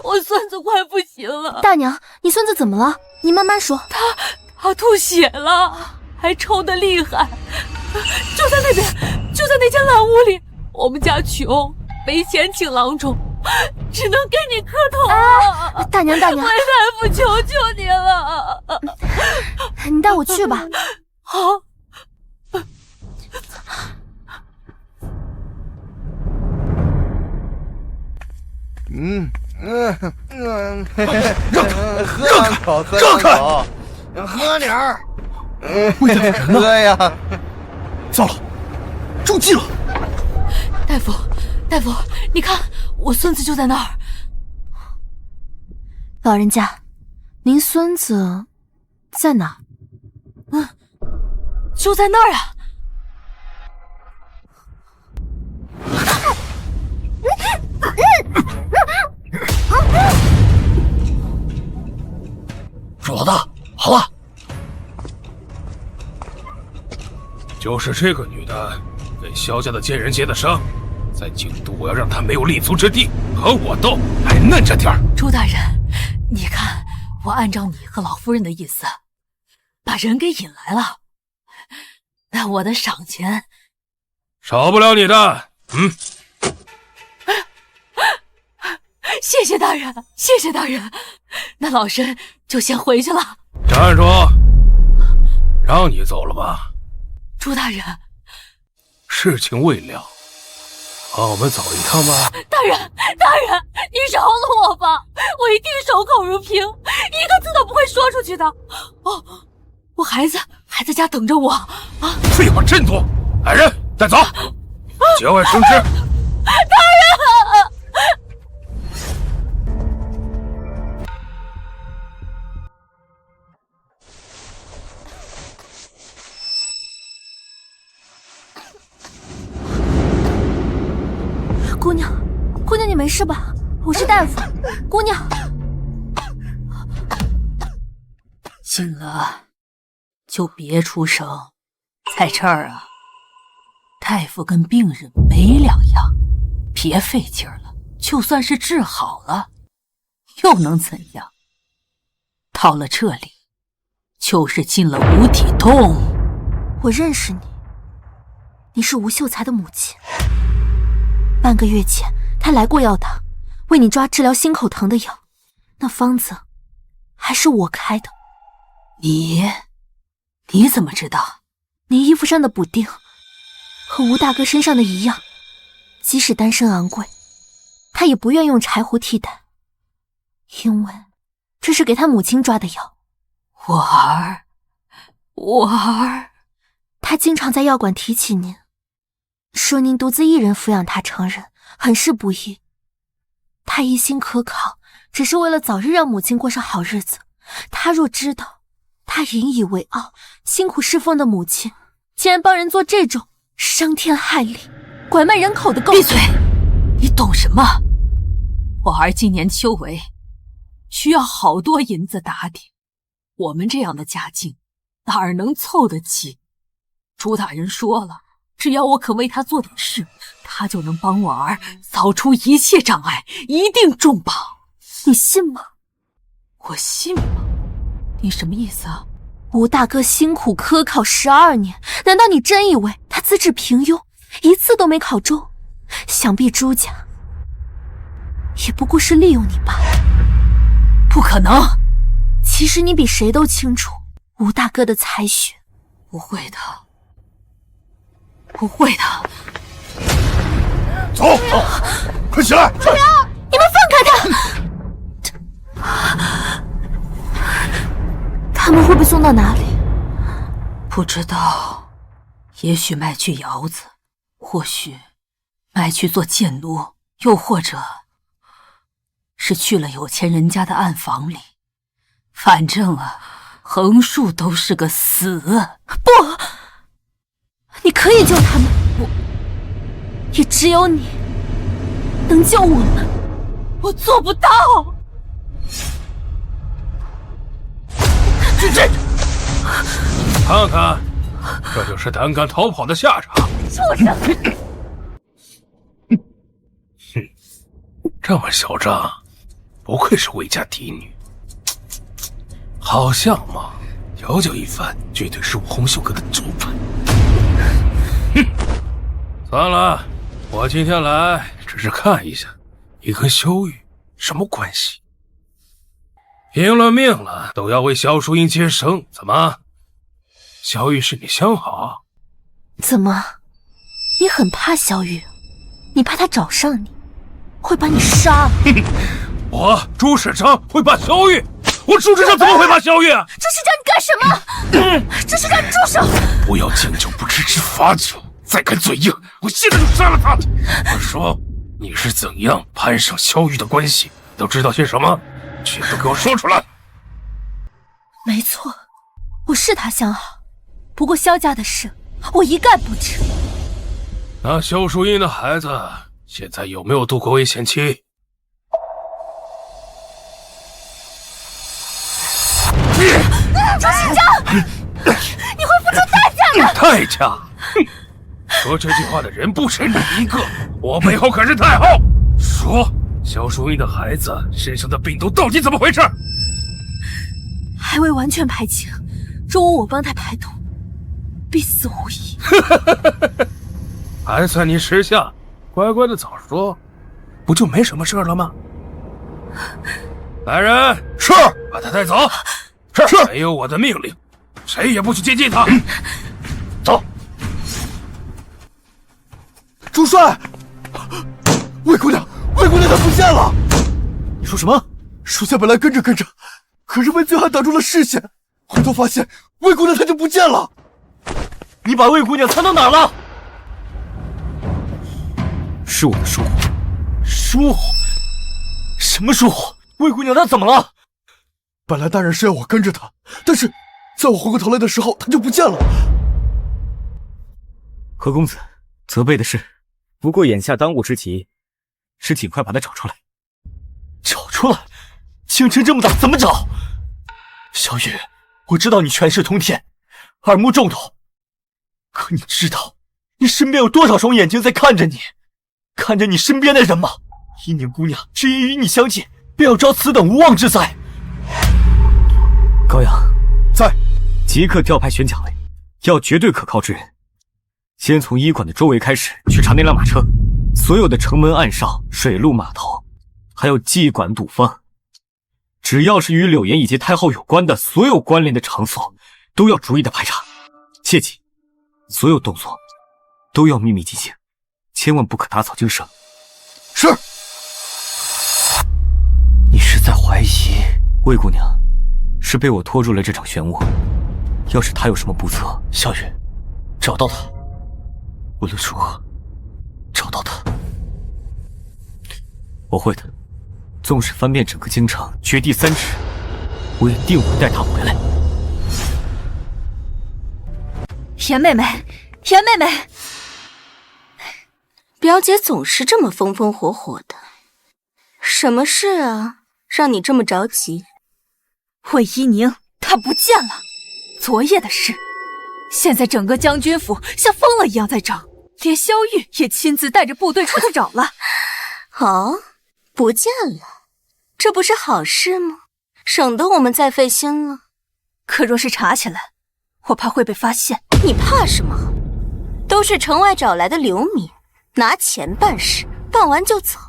我孙子快不行了。大娘，你孙子怎么了？你慢慢说。他吐血了，还抽得厉害，就在那边，就在那间烂屋里。我们家穷，没钱请郎中，只能给你磕头。大娘，大娘，魏大夫，求求你了，你带我去吧。好。让开！喝点儿。魏大人呢？喝呀！糟了，中计了！大夫，大夫，你看我孙子就在那儿。老人家，您孙子在哪？就在那儿啊！朱老大，好了，就是这个女的给萧家的贱人接的伤，在京都我要让她没有立足之地，和我斗还嫩着点儿。朱大人，你看，我按照你和老夫人的意思，把人给引来了。那我的赏钱少不了你的。谢谢大人，谢谢大人。那老身就先回去了。站住！让你走了吧。朱大人，事情未了，和我们走一趟吧。大人，大人，你饶了我吧，我一定守口如瓶，一个字都不会说出去的。哦，我孩子还在家等着我啊！废话真多，来人，带走，节外生枝。大人！姑娘，姑娘，你没事吧？我是大夫。姑娘，信了就别出声，在这儿啊，大夫跟病人没两样，别费劲儿了。就算是治好了，又能怎样？到了这里，就是进了无底洞。我认识你，你是吴秀才的母亲。半个月前，他来过药堂，为你抓治疗心口疼的药，那方子还是我开的。你怎么知道？你衣服上的补丁和吴大哥身上的一样，即使单身昂贵，他也不愿用柴胡替代，因为这是给他母亲抓的药。我儿，他经常在药馆提起您，说您独自一人抚养他成人，很是不易。他一心科考，只是为了早日让母亲过上好日子。他若知道他引以为傲、辛苦侍奉的母亲，竟然帮人做这种伤天害理、拐卖人口的勾当。闭嘴！你懂什么？我儿今年秋闱，需要好多银子打点，我们这样的家境，哪儿能凑得起？朱大人说了，只要我肯为他做点事，他就能帮我儿扫除一切障碍，一定重榜。你信吗？我信吗？你什么意思啊？吴大哥辛苦科考12年，难道你真以为他资质平庸，一次都没考中？想必朱家也不过是利用你罢了。不可能！其实你比谁都清楚吴大哥的才学。不会的，不会的。走，快起来！不要！你们放开他！他们会被送到哪里？不知道，也许卖去窑子，或许卖去做贱奴，又或者是去了有钱人家的暗房里。反正啊，横竖都是个死。不，你可以救他们，也只有你能救我们。我做不到。去这！看看，这就是胆敢逃跑的下场。畜生！这么嚣张，不愧是魏家嫡女。好相貌，调教一番，绝对是我洪秀阁的招牌。算了，我今天来只是看一下，你跟萧玉什么关系？拼了命了，都要为萧淑英接生，怎么？萧玉是你相好？怎么？你很怕萧玉？你怕他找上你，会把你杀了？我朱世昌会怕萧玉？我朱世昌怎么会怕萧玉啊？朱世昌，你干干什么？这是干住手！不要敬酒不吃吃罚酒，再敢嘴硬，我现在就杀了他！我说，你是怎样攀上萧玉的关系？都知道些什么？全都给我说出来！没错，我是他相好，不过萧家的事，我一概不知。那萧淑英的孩子现在有没有度过危险期？朱行章，你会付出代价的！代价？说这句话的人不止你一个，我背后可是太后。说，萧淑英的孩子身上的病毒到底怎么回事？还未完全排清，若无我帮他排毒，必死无疑。还算你识相，乖乖的早说，不就没什么事了吗？来人，是，把他带走。是，没有我的命令，谁也不许接近他。走。主帅，魏姑娘她不见了。你说什么？属下本来跟着，可是被醉汉挡住了视线，回头发现魏姑娘她就不见了。你把魏姑娘藏到哪儿了？是我的疏忽。疏忽？什么疏忽？魏姑娘她怎么了？本来大人是要我跟着她，但是在我回过头来的时候，她就不见了。何公子，责备的是，不过眼下当务之急是尽快把她找出来。找出来？京城这么大，怎么找？小雨，我知道你权势通天，耳目众睹，可你知道你身边有多少双眼睛在看着你，看着你身边的人吗？一宁姑娘只因与你相近，便要遭此等无妄之灾。高阳在，即刻调派玄甲卫，要绝对可靠之人。先从医馆的周围开始去查那辆马车，所有的城门暗哨、水路码头，还有妓馆赌坊，只要是与柳岩以及太后有关的所有关联的场所，都要逐一的排查。切记，所有动作都要秘密进行，千万不可打草惊蛇。是。你是在怀疑魏姑娘是被我拖入了这场漩涡？要是她有什么不测，小雨，找到她，无论如何找到她。我会的，纵使翻遍整个京城，掘地3尺，我也定会带她回来。严妹妹，严妹妹，表姐总是这么风风火火的，什么事啊，让你这么着急？魏一宁她不见了，昨夜的事，现在整个将军府像疯了一样在找，连萧玉也亲自带着部队出去找了。哦，不见了，这不是好事吗？省得我们再费心了。可若是查起来，我怕会被发现。你怕什么？都是城外找来的流民，拿钱办事，办完就走。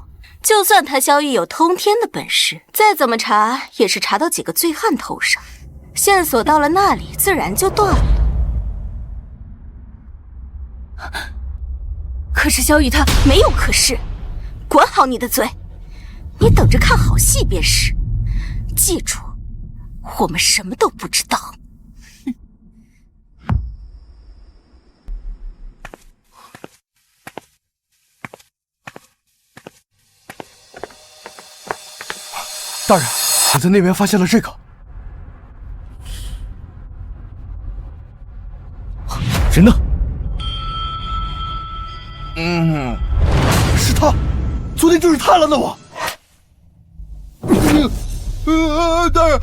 就算他萧玉有通天的本事，再怎么查也是查到几个醉汉头上，线索到了那里自然就断了。可是萧玉他没有可是，管好你的嘴，你等着看好戏便是。记住，我们什么都不知道。大人，我在那边发现了这个。人呢？是他，昨天就是他拦的我。大人，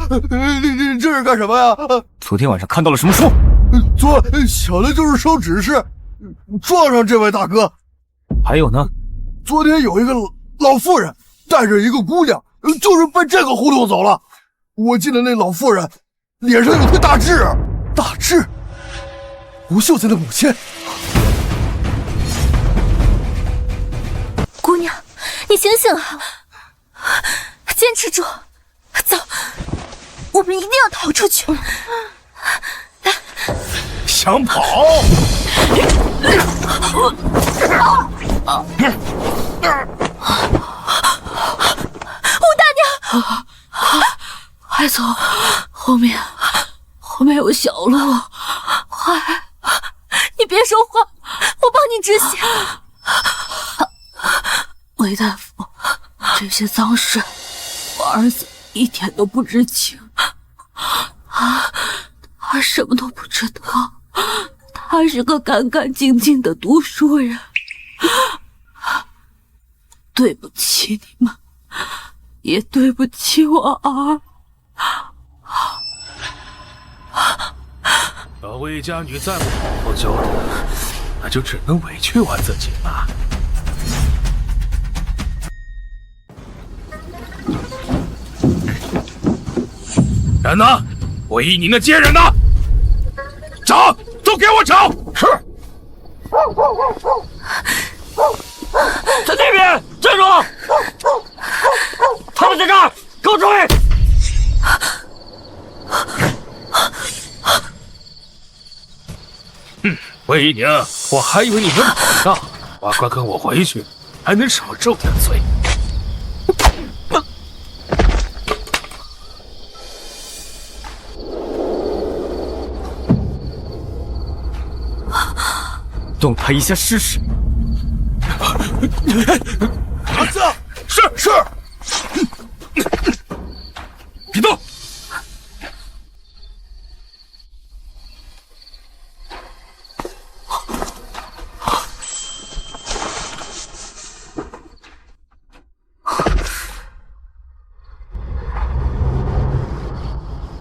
你这是干什么呀？昨天晚上看到了什么书？小的就是收指示，撞上这位大哥。还有呢？昨天有一个老妇人带着一个姑娘，就是被这个糊弄走了。我记得那老妇人脸上有颗大痣，大痣，吴秀才的母亲。姑娘，你醒醒啊！坚持住，走，我们一定要逃出去。想跑？吴大娘，快走，后面没有小路。你别说话，我帮你止血。韦大夫，这些脏事，我儿子一点都不知情，他什么都不知道，他是个干干净净的读书人。对不起你们，也对不起我儿。魏家女再不好好交代，那就只能委屈我自己了。人呢？魏一宁的接人呢？找，都给我找！是。在那边站住！他们在这儿，给我追！魏一宁，我还以为你能跑呢，乖乖跟我回去，还能少受点罪。动他一下试试。儿子，是。别动。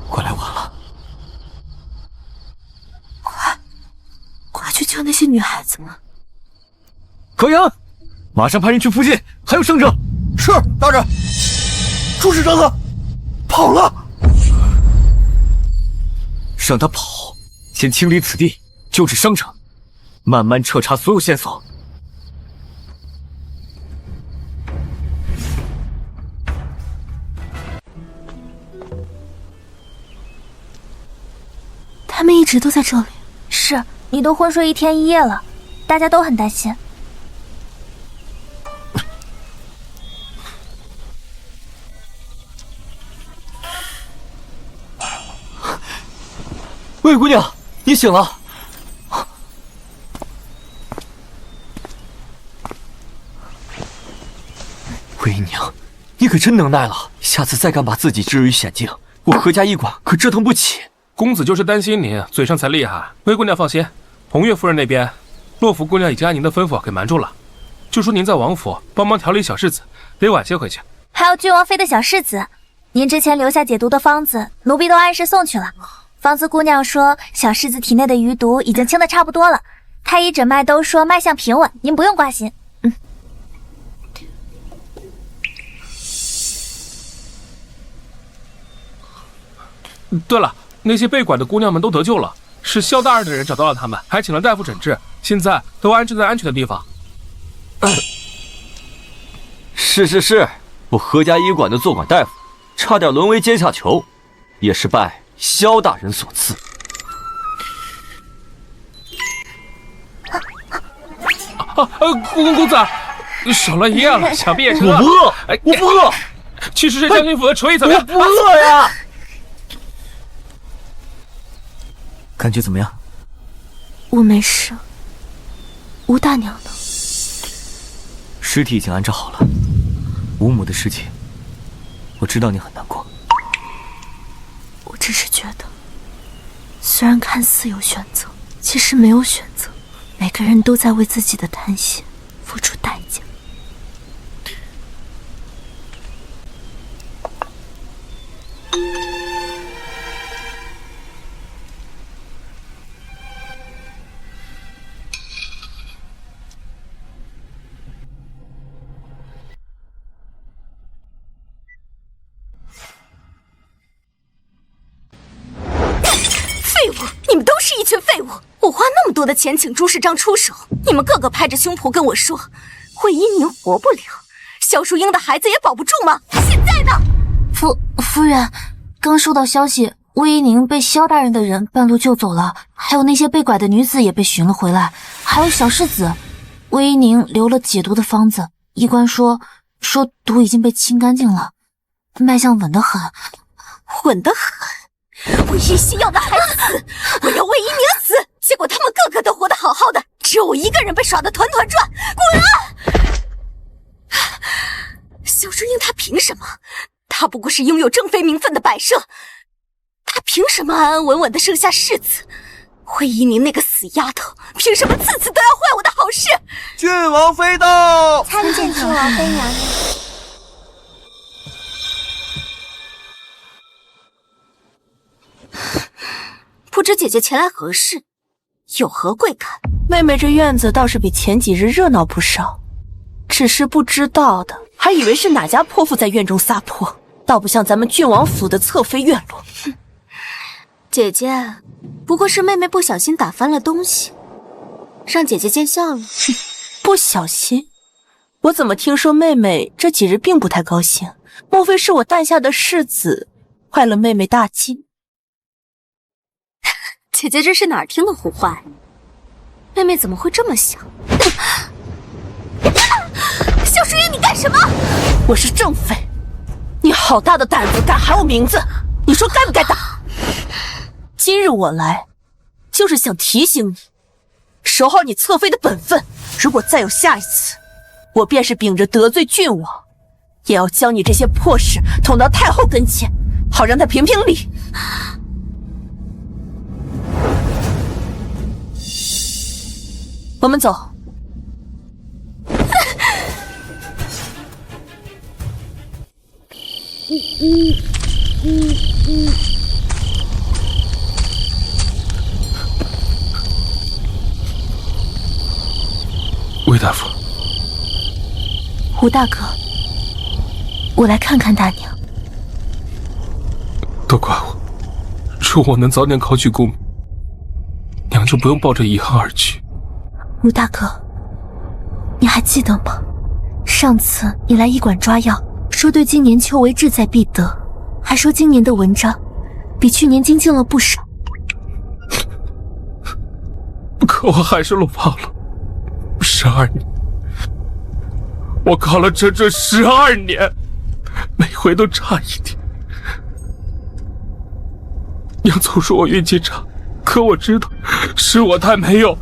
过来晚了，快去救那些女孩子们！高阳，马上派人去附近，还有胜者。是，大人。朱使者呢？跑了。让他跑，先清理此地，救治伤者，慢慢彻查所有线索。他们一直都在这里。是，你都昏睡1天1夜了，大家都很担心。魏姑娘，你醒了。魏娘，你可真能耐了，下次再敢把自己置于险境，我何家医馆可折腾不起。公子就是担心你嘴上才厉害。魏姑娘放心，红月夫人那边，洛府姑娘已经按您的吩咐给瞒住了，就说您在王府帮忙调理小世子，得晚些回去。还有郡王妃的小世子，您之前留下解毒的方子，奴婢都按时送去了。方子姑娘说，小世子体内的余毒已经清得差不多了，太医诊脉都说脉象平稳，您不用挂心。对了，那些被拐的姑娘们都得救了，是萧大人的人找到了他们，还请了大夫诊治，现在都安置在安全的地方。是，我何家医馆的坐馆大夫，差点沦为阶下囚，也是拜萧大人所赐。公子，守了一夜了，想必也成了。我不饿，去试试将军府的厨艺怎么样？我不饿呀。感觉怎么样？我没事。吴大娘呢？尸体已经安置好了。吴母的事情，我知道你很难过。我只是觉得，虽然看似有选择，其实没有选择。每个人都在为自己的贪心付出代价。废物！你们都是一群废物！我花那么多的钱请朱世章出手，你们个个拍着胸脯跟我说，魏一宁活不了，萧淑英的孩子也保不住吗？现在呢？夫人，刚收到消息，魏一宁被萧大人的人半路救走了，还有那些被拐的女子也被寻了回来，还有小世子。魏一宁留了解毒的方子，医官说毒已经被清干净了，脉象稳得很。稳得很？我一心要的孩子死，我要魏一鸣死，结果他们个个都活得好好的，只有我一个人被耍得团团转。滚啊！萧淑英她凭什么？她不过是拥有正妃名分的摆设，她凭什么安安稳稳的生下世子？魏一宁那个死丫头，凭什么次次都要坏我的好事？郡王妃到，参见郡王妃娘娘。不知姐姐前来何事，有何贵干？妹妹这院子倒是比前几日热闹不少，只是不知道的还以为是哪家泼妇在院中撒泼，倒不像咱们郡王府的侧妃院落。姐姐，不过是妹妹不小心打翻了东西，让姐姐见笑了。不小心？我怎么听说妹妹这几日并不太高兴？莫非是我诞下的世子坏了妹妹大计？姐姐这是哪儿听的胡话？妹妹怎么会这么想？萧淑英，你干什么？我是正妃，你好大的胆子，敢喊我名字？你说该不该打？今日我来，就是想提醒你，守好你侧妃的本分。如果再有下一次，我便是秉着得罪郡王，也要将你这些破事捅到太后跟前，好让她评评理。我们走。魏大夫，胡大哥，我来看看大娘。都怪我，如果我能早点考取功名，娘就不用抱着遗憾而去。胡大哥，你还记得吗？上次你来医馆抓药，说对今年秋闱志在必得，还说今年的文章比去年精进了不少。可我还是落榜了，12年，我考了整整12年，每回都差一点。娘总说我运气差，可我知道是我太没有。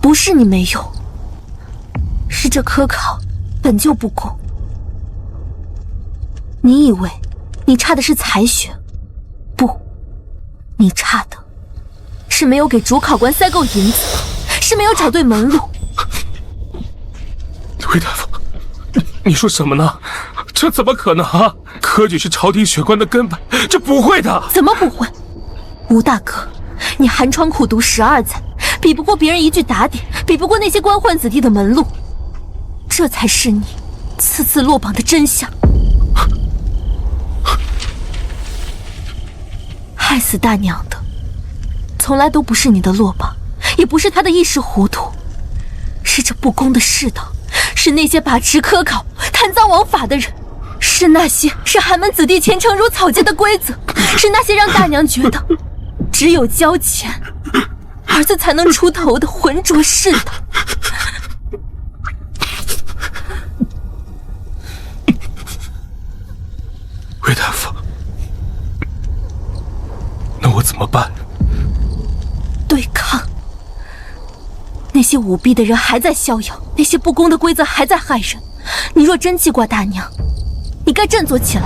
不是你没有，是这科考本就不公。你以为你差的是才学？不，你差的是没有给主考官塞够银子，是没有找对门路。魏大夫，你说什么呢？这怎么可能啊？科举是朝廷选官的根本，这不会的。怎么不会？吴大哥，你寒窗苦读12载，比不过别人一句打点，比不过那些官宦子弟的门路，这才是你次次落榜的真相。害死大娘的，从来都不是你的落榜，也不是他的一时糊涂，是这不公的世道，是那些把持科考、贪赃枉法的人，是那些使寒门子弟前程如草芥的规则，是那些让大娘觉得只有交钱，儿子才能出头的浑浊世道。魏大夫，那我怎么办？对抗。那些舞弊的人还在逍遥，那些不公的规则还在害人。你若真记挂大娘，你该振作起来。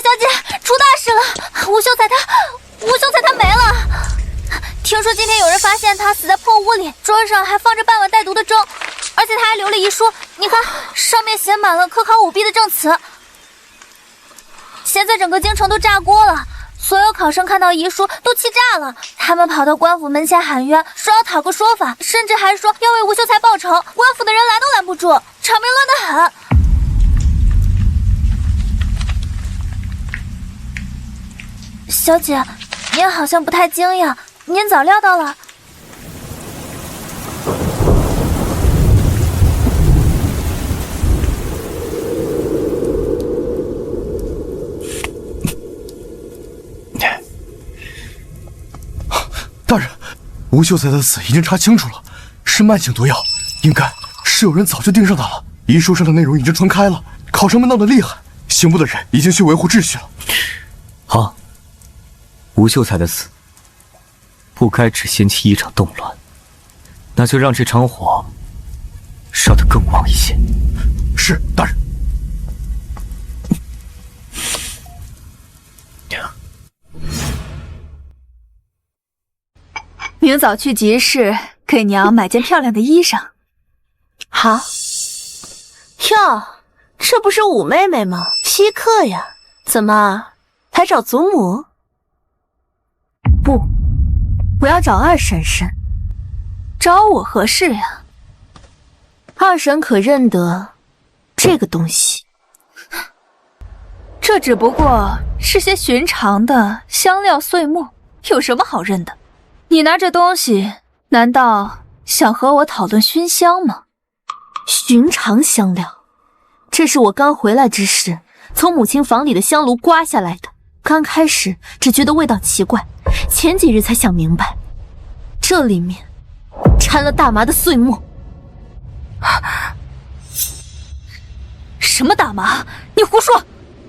小姐，出大事了！吴秀才他没了。听说今天有人发现他死在破屋里，桌上还放着半碗带毒的粥，而且他还留了遗书。你看，上面写满了科考舞弊的证词。现在整个京城都炸锅了，所有考生看到遗书都气炸了，他们跑到官府门前喊冤，说要讨个说法，甚至还说要为吴秀才报仇。官府的人拦都拦不住，场面乱得很。小姐，您好像不太惊讶，您早料到了。吴秀才的死已经查清楚了，是慢性毒药，应该是有人早就盯上他了。遗书上的内容已经传开了，考生们闹得厉害，刑部的人已经去维护秩序了。好，吴秀才的死，不该只掀起一场动乱，那就让这场火烧得更旺一些。是，大人。明早去集市给娘买件漂亮的衣裳。好。哟，这不是五妹妹吗？稀客呀！怎么来找祖母？不，我要找二婶婶。找我何事呀？二婶可认得这个东西？这只不过是些寻常的香料碎末，有什么好认的？你拿这东西，难道想和我讨论熏香吗？寻常香料，这是我刚回来之时从母亲房里的香炉刮下来的。刚开始只觉得味道奇怪，前几日才想明白，这里面掺了大麻的碎末。什么大麻？你胡说！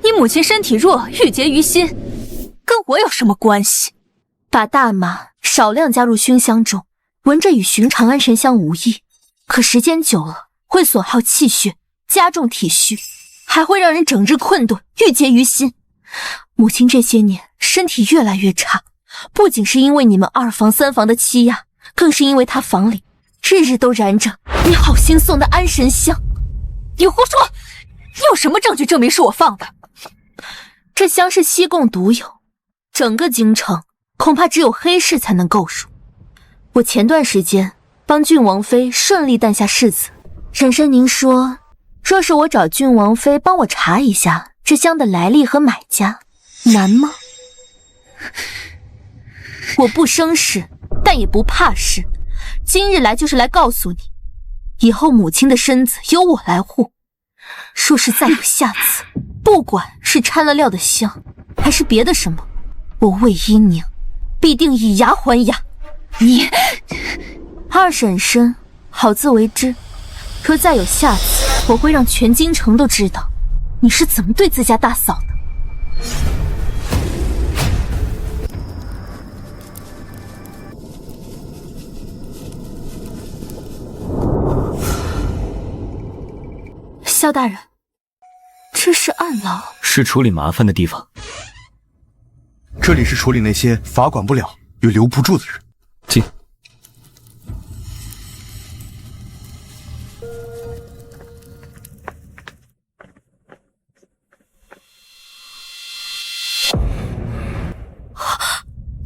你母亲身体弱，郁结于心，跟我有什么关系？把大麻少量加入熏香中，闻着与寻常安神香无异，可时间久了会损耗气血，加重体虚，还会让人整日困顿，郁结于心。母亲这些年身体越来越差，不仅是因为你们2房3房的欺压，更是因为她房里日日都燃着你好心送的安神香。你胡说！你有什么证据证明是我放的？这香是西贡独有，整个京城恐怕只有黑市才能购入。我前段时间帮郡王妃顺利诞下世子，婶婶您说，若是我找郡王妃帮我查一下这香的来历和买家，难吗？我不生事，但也不怕事，今日来就是来告诉你，以后母亲的身子由我来护。若是再有下次，不管是掺了料的香，还是别的什么，我魏一宁必定以牙还牙。你二婶婶好自为之，若再有下次，我会让全京城都知道你是怎么对自家大嫂的。萧大人，这是暗牢，是处理麻烦的地方。这里是处理那些罚管不了又留不住的人。进。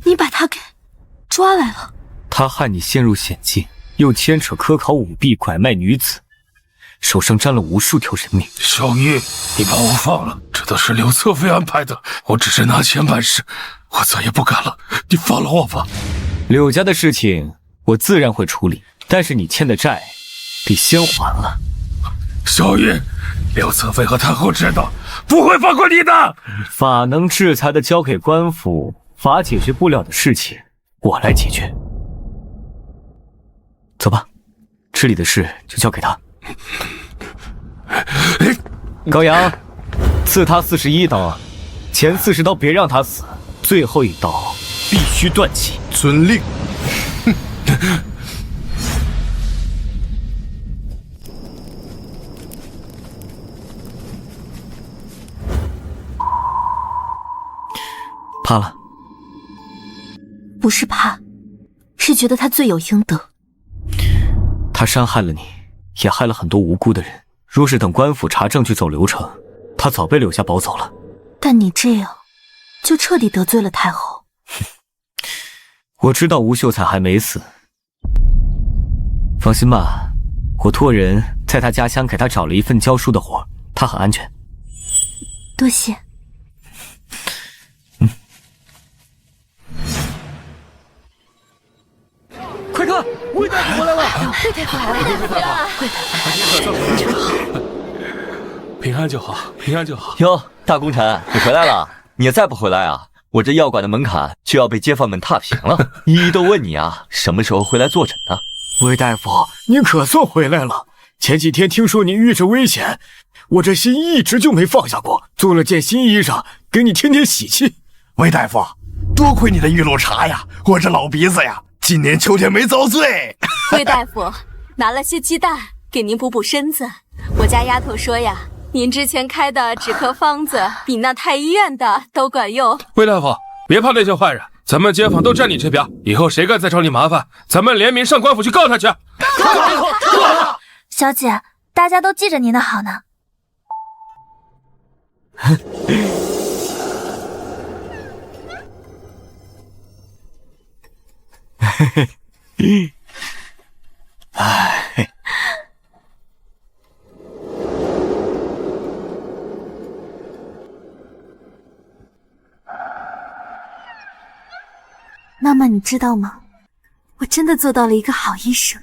你把他给抓来了。他害你陷入险境，又牵扯科考舞弊、拐卖女子，手上沾了无数条人命。小玉，你把我放了，这都是刘侧妃安排的，我只是拿钱办事，我再也不敢了，你放了我吧。柳家的事情我自然会处理，但是你欠的债得先还了。小玉，刘侧妃和太后知道，不会放过你的。法能制裁的交给官府，法解决不了的事情我来解决。走吧，这里的事就交给他。高阳，刺他41刀，前40刀别让他死，最后一刀必须断气。遵令。怕了？不是怕，是觉得他罪有应得。他伤害了你，也害了很多无辜的人。若是等官府查证去走流程，他早被柳家保走了。但你这样，就彻底得罪了太后。我知道吴秀才还没死，放心吧，我托人在他家乡给他找了一份教书的活，他很安全。多谢。快看，魏大夫回来了！魏大夫来了，魏大夫，平安就好，平安就好。哟，大功臣，你回来了！你再不回来啊，我这药馆的门槛就要被街坊们踏平了。一一都问你啊，什么时候回来坐诊呢？魏大夫，您可算回来了。前几天听说您遇着危险，我这心一直就没放下过，做了件新衣裳给你添添喜气。魏大夫，多亏你的玉露茶呀，我这老鼻子呀，今年秋天没遭罪。魏大夫拿了些鸡蛋给您补补身子。我家丫头说呀，您之前开的止咳方子比那太医院的都管用。魏大夫，别怕那些坏人，咱们街坊都站你这边，以后谁敢再找你麻烦，咱们联名上官府去告他去。小姐，大家都记着您的好呢。哎，妈妈，你知道吗？我真的做到了一个好医生。